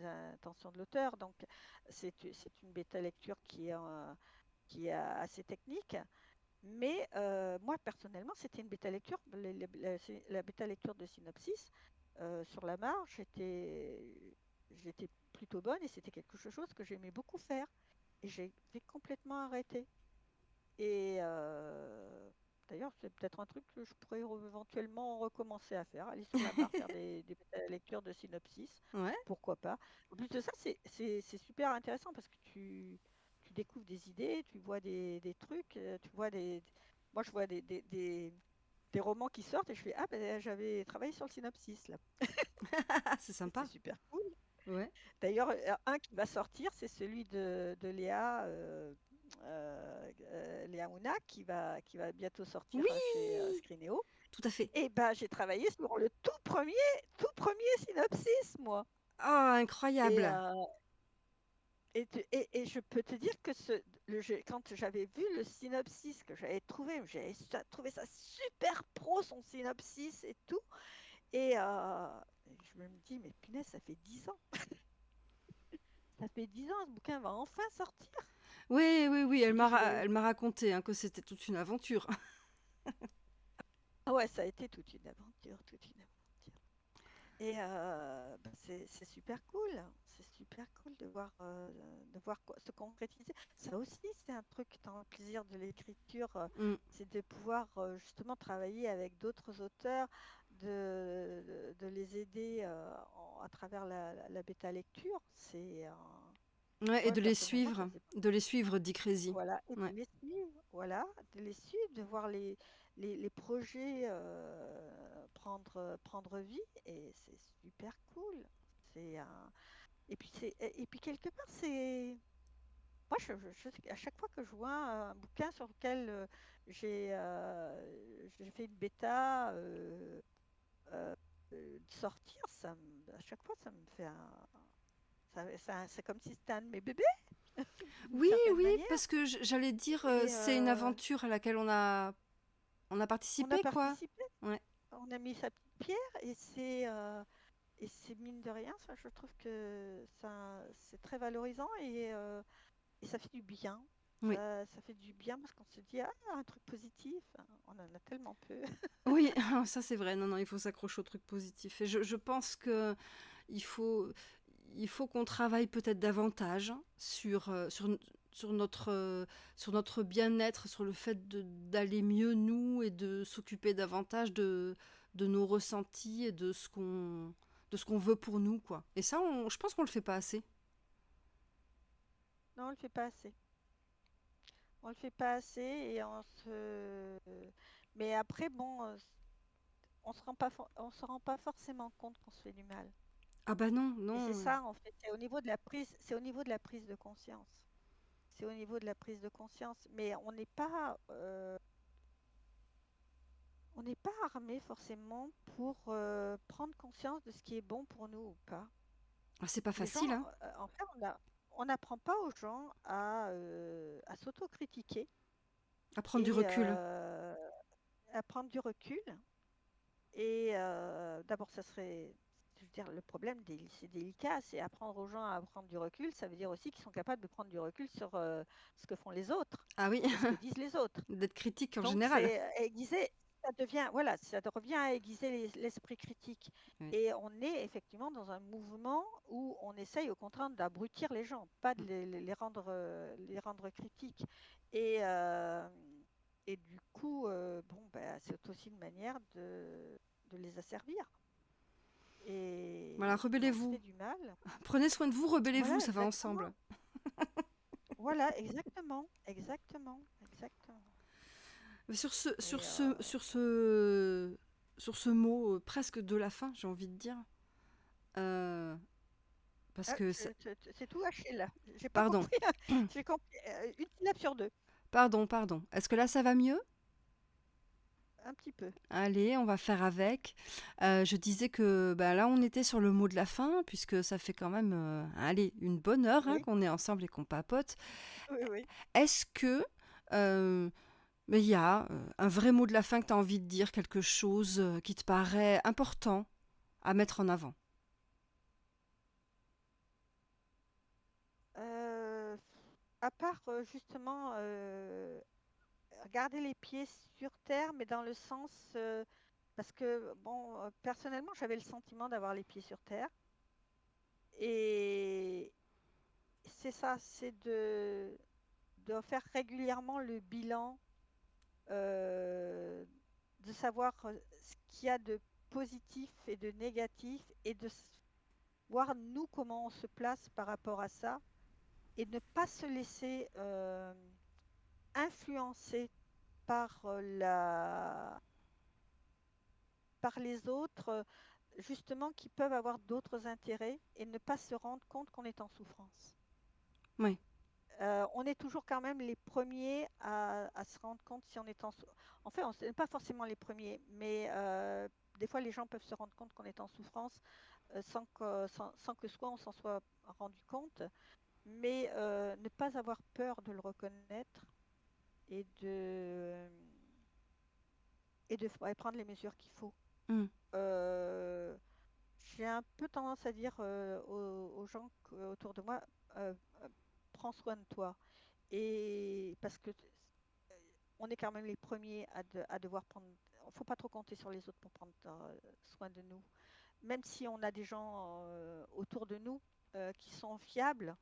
B: intentions de l'auteur. Donc, c'est une bêta lecture qui est assez technique. Mais moi, personnellement, c'était une bêta lecture. La bêta lecture de Synopsis, sur la marge, j'étais plutôt bonne et c'était quelque chose que j'aimais beaucoup faire. Et j'ai complètement arrêté. Et d'ailleurs, c'est peut-être un truc que je pourrais éventuellement recommencer à faire, aller sur la mare, faire des lectures de synopsis,
A: Ouais.
B: pourquoi pas. En plus de ça, c'est super intéressant parce que tu découvres des idées, tu vois des trucs, tu vois moi je vois des romans qui sortent et je fais, ah ben j'avais travaillé sur le synopsis là.
A: C'est
B: Et c'est
A: sympa.
B: super cool.
A: Ouais.
B: D'ailleurs, un qui va sortir, c'est celui de Léa, Léa Mouna, qui va bientôt sortir chez
A: Oui,
B: Scrineo.
A: tout à fait.
B: Et ben, j'ai travaillé sur le tout premier synopsis, moi.
A: Ah,
B: Et,
A: incroyable.
B: je peux te dire que quand j'avais vu le synopsis que j'avais trouvé, trouvé ça super pro, son synopsis et tout. Et je me dis, mais punaise, ça fait 10 ans. Ça fait 10 ans, ce bouquin va enfin sortir.
A: Oui, oui, oui,
B: Et
A: elle m'a raconté hein, que c'était toute une aventure.
B: Ah ouais, ça a été toute une aventure, toute une aventure. Et bah, c'est super cool, c'est super cool de voir se concrétiser. Ça aussi, c'est un truc dans le plaisir de l'écriture,
A: Mm.
B: c'est de pouvoir justement travailler avec d'autres auteurs, de les aider à travers la bêta lecture.
A: Ouais, et
B: Moi, personnellement, ça faisait.
A: de les suivre, dit Crazy.
B: Voilà, et de
A: Ouais.
B: les suivre, voilà, de les suivre, de voir les projets prendre vie, et c'est super cool. C'est un... et puis quelque part, moi, à chaque fois que je vois un bouquin sur lequel j'ai fait une bêta euh, sortir, à chaque fois, ça me fait c'est comme si c'était un de mes bébés, d'une
A: Oui,
B: certaine
A: oui,
B: manière.
A: parce que j'allais dire,
B: Et
A: c'est une aventure à laquelle on a
B: on a
A: participé, quoi.
B: participé.
A: Ouais.
B: On a mis sa petite pierre, et c'est mine de rien, ça, je trouve que ça, c'est très valorisant, et ça fait du bien.
A: Oui.
B: Ça fait du bien parce qu'on se dit, ah, un truc positif, on en a tellement peu.
A: Oui, ça c'est vrai. Non, non, il faut s'accrocher au truc positif. Et je pense que il faut, il faut qu'on travaille peut-être davantage sur notre bien-être, sur le fait d'aller mieux nous et de s'occuper davantage de nos ressentis et de ce qu'on veut pour nous, quoi. Et ça, je pense qu'on le fait pas assez.
B: Non, on le fait pas assez. On le fait pas assez, mais après, bon, on se rend pas forcément compte qu'on se fait du mal.
A: Ah bah non,
B: Et c'est
A: non.
B: ça, en fait, c'est au niveau de la prise de conscience. C'est au niveau de la prise de conscience. Mais on n'est pas armé forcément pour prendre conscience de ce qui est bon pour nous ou pas.
A: Ah, c'est pas
B: Les
A: facile,
B: gens,
A: hein,
B: en fait, on n'apprend pas aux gens à s'autocritiquer
A: à prendre du
B: et
A: recul.
B: à prendre du recul. Et d'abord, je veux dire, le problème, c'est délicat, c'est apprendre aux gens à prendre du recul. Ça veut dire aussi qu'ils sont capables de prendre du recul sur ce que font les autres
A: Ah oui,
B: et ce que disent les autres.
A: d'être critique en
B: Donc,
A: général.
B: c'est aiguiser, voilà, ça revient à aiguiser l'esprit critique.
A: Oui.
B: Et on est effectivement dans un mouvement où on essaye au contraire d'abrutir les gens, pas de les rendre critiques. Et, euh, et du coup, bon, bah, c'est aussi une manière de les asservir.
A: Voilà,
B: Et on se fait
A: rebellez-vous.
B: du mal.
A: Prenez soin de vous, rebellez-vous,
B: Voilà,
A: ça va
B: exactement.
A: ensemble.
B: Voilà, exactement. Exactement. Exactement.
A: Mais sur ce, sur
B: Et
A: ce, sur ce, sur ce mot presque de la fin, j'ai envie de dire. euh, parce
B: ah,
A: que
B: c'est tout haché là. J'ai pas
A: pardon,
B: compris. J'ai compris une syllabe sur deux,
A: pardon. Est-ce que là ça va mieux?
B: un petit peu.
A: Allez, on va faire avec. Je disais que bah, là, on était sur le mot de la fin, puisque ça fait quand même allez, une bonne heure hein,
B: Oui,
A: qu'on est ensemble et qu'on papote.
B: oui, oui.
A: Est-ce que mais il y a un vrai mot de la fin que tu as envie de dire, quelque chose qui te paraît important à mettre en avant?
B: Euh, à part justement garder les pieds sur terre, mais dans le sens parce que bon, personnellement, j'avais le sentiment d'avoir les pieds sur terre. Et c'est ça, c'est de faire régulièrement le bilan, euh, de savoir ce qu'il y a de positif et de négatif, et voir nous comment on se place par rapport à ça, et ne pas se laisser influencer par par les autres, justement, qui peuvent avoir d'autres intérêts, et ne pas se rendre compte qu'on est en souffrance.
A: Oui.
B: On est toujours quand même les premiers à se rendre compte si on est en souffrance. En fait, on n'est pas forcément les premiers, mais des fois, les gens peuvent se rendre compte qu'on est en souffrance sans que soit on s'en soit rendu compte, mais ne pas avoir peur de le reconnaître et de ouais, prendre les mesures qu'il faut.
A: Mm.
B: Euh, j'ai un peu tendance à dire aux gens autour de moi, euh, euh, prends soin de toi. Et parce que on est quand même les premiers à devoir prendre. Il ne faut pas trop compter sur les autres pour prendre soin de nous. Même si on a des gens autour de nous qui sont fiables,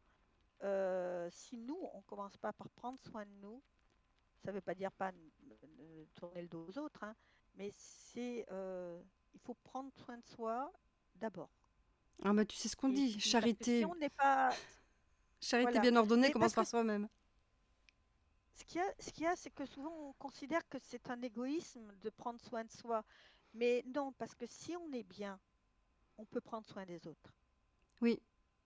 B: si nous, on ne commence pas par prendre soin de nous, ça ne veut pas dire pas tourner le dos aux autres, hein, mais il faut prendre soin de soi d'abord.
A: Ah bah tu sais ce qu'on
B: Et
A: dit,
B: puis, parce que si
A: charité,
B: on n'est pas.
A: charité
B: Voilà.
A: bien ordonnée
B: Mais
A: commence
B: parce que
A: par soi-même.
B: ce qu'il y a, c'est que souvent on considère que c'est un égoïsme de prendre soin de soi. Mais non, parce que si on est bien, on peut prendre soin des autres.
A: Oui,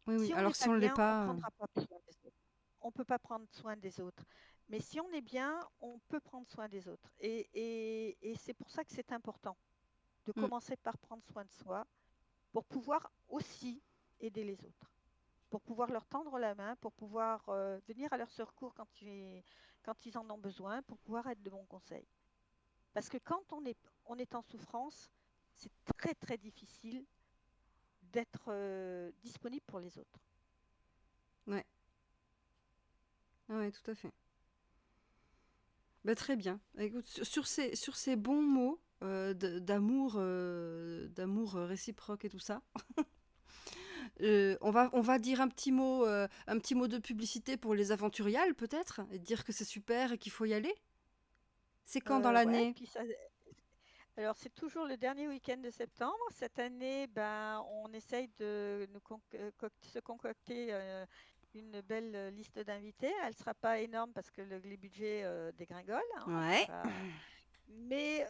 A: oui, oui.
B: Si on n'est
A: Alors
B: pas
A: si on ne l'est
B: bien, on ne
A: pas,
B: prendra pas soin des autres. On ne peut pas prendre soin des autres. Mais si on est bien, on peut prendre soin des autres. Et c'est pour ça que c'est important de
A: mm,
B: commencer par prendre soin de soi pour pouvoir aussi aider les autres, pour pouvoir leur tendre la main, pour pouvoir venir à leur secours quand ils en ont besoin, pour pouvoir être de bons conseils. Parce que quand on est en souffrance, c'est très très difficile d'être disponible pour les autres.
A: ouais, ah ouais, tout à fait. Bah, très bien. Écoute, sur ces bons mots d'amour réciproque et tout ça, on va dire un petit mot de publicité pour les aventuriales peut-être, et dire que c'est super et qu'il faut y aller. C'est quand dans
B: Ouais,
A: l'année?
B: puis ça, alors c'est toujours le dernier week-end de septembre. Cette année, ben, on essaye de se concocter une belle liste d'invités. Elle ne sera pas énorme parce que les budgets dégringolent, hein. On peut
A: Ouais.
B: pas. Mais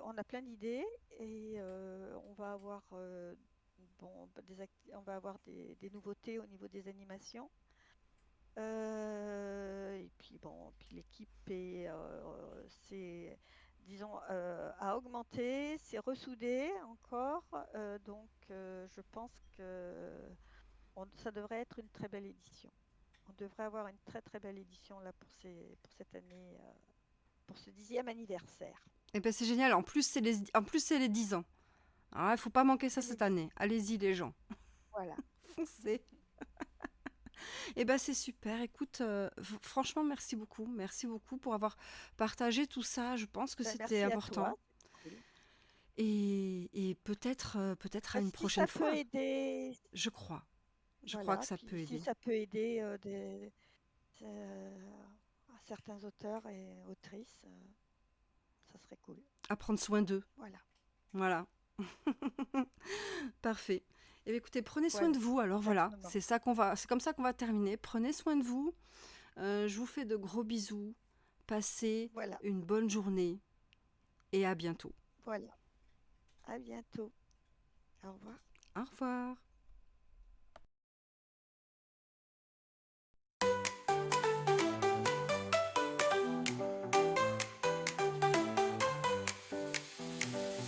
B: on a plein d'idées et on va avoir, bon, bah, on va avoir des nouveautés au niveau des animations. Et puis bon, puis l'équipe disons, a augmenté, c'est ressoudé encore. Donc, je pense que ça devrait être une très belle édition. On devrait avoir une très très belle édition là pour cette année, pour ce 10e anniversaire.
A: Et ben c'est génial. En plus, c'est les 10 ans. Alors il faut pas manquer ça
B: C'est les
A: cette
B: 10 ans.
A: année. Allez-y les gens,
B: Voilà.
A: foncez. Et ben c'est super. Écoute, franchement, merci beaucoup. Merci beaucoup pour avoir partagé tout ça. Je pense que
B: Ben,
A: c'était
B: merci à toi.
A: important.
B: C'était cool.
A: Et peut-être à
B: Ben,
A: une
B: si
A: prochaine
B: ça peut
A: fois.
B: aider,
A: Je crois. Je crois que
B: voilà.
A: ça peut
B: Puis si
A: aider.
B: ça peut aider à certains auteurs et autrices, ça serait cool.
A: À prendre soin d'eux.
B: Voilà.
A: Voilà. Parfait. Et bien, écoutez, prenez soin
B: Voilà.
A: de vous. Alors voilà,
B: Exactement.
A: c'est comme ça qu'on va terminer. Prenez soin de vous. Je vous fais de gros bisous. Passez
B: Voilà.
A: une bonne journée et à bientôt.
B: Voilà. À bientôt. Au revoir.
A: Au revoir.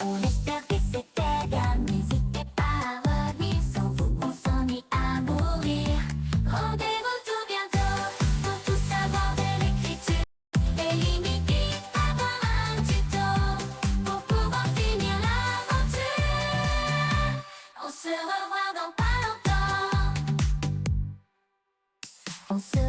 C: On espère que c'était bien, n'hésitez pas à revenir, sans vous on s'ennuie à mourir. Rendez-vous tout bientôt pour tout savoir de l'écriture. Et limite, avoir un tuto pour pouvoir finir l'aventure. On se revoit dans pas longtemps. On se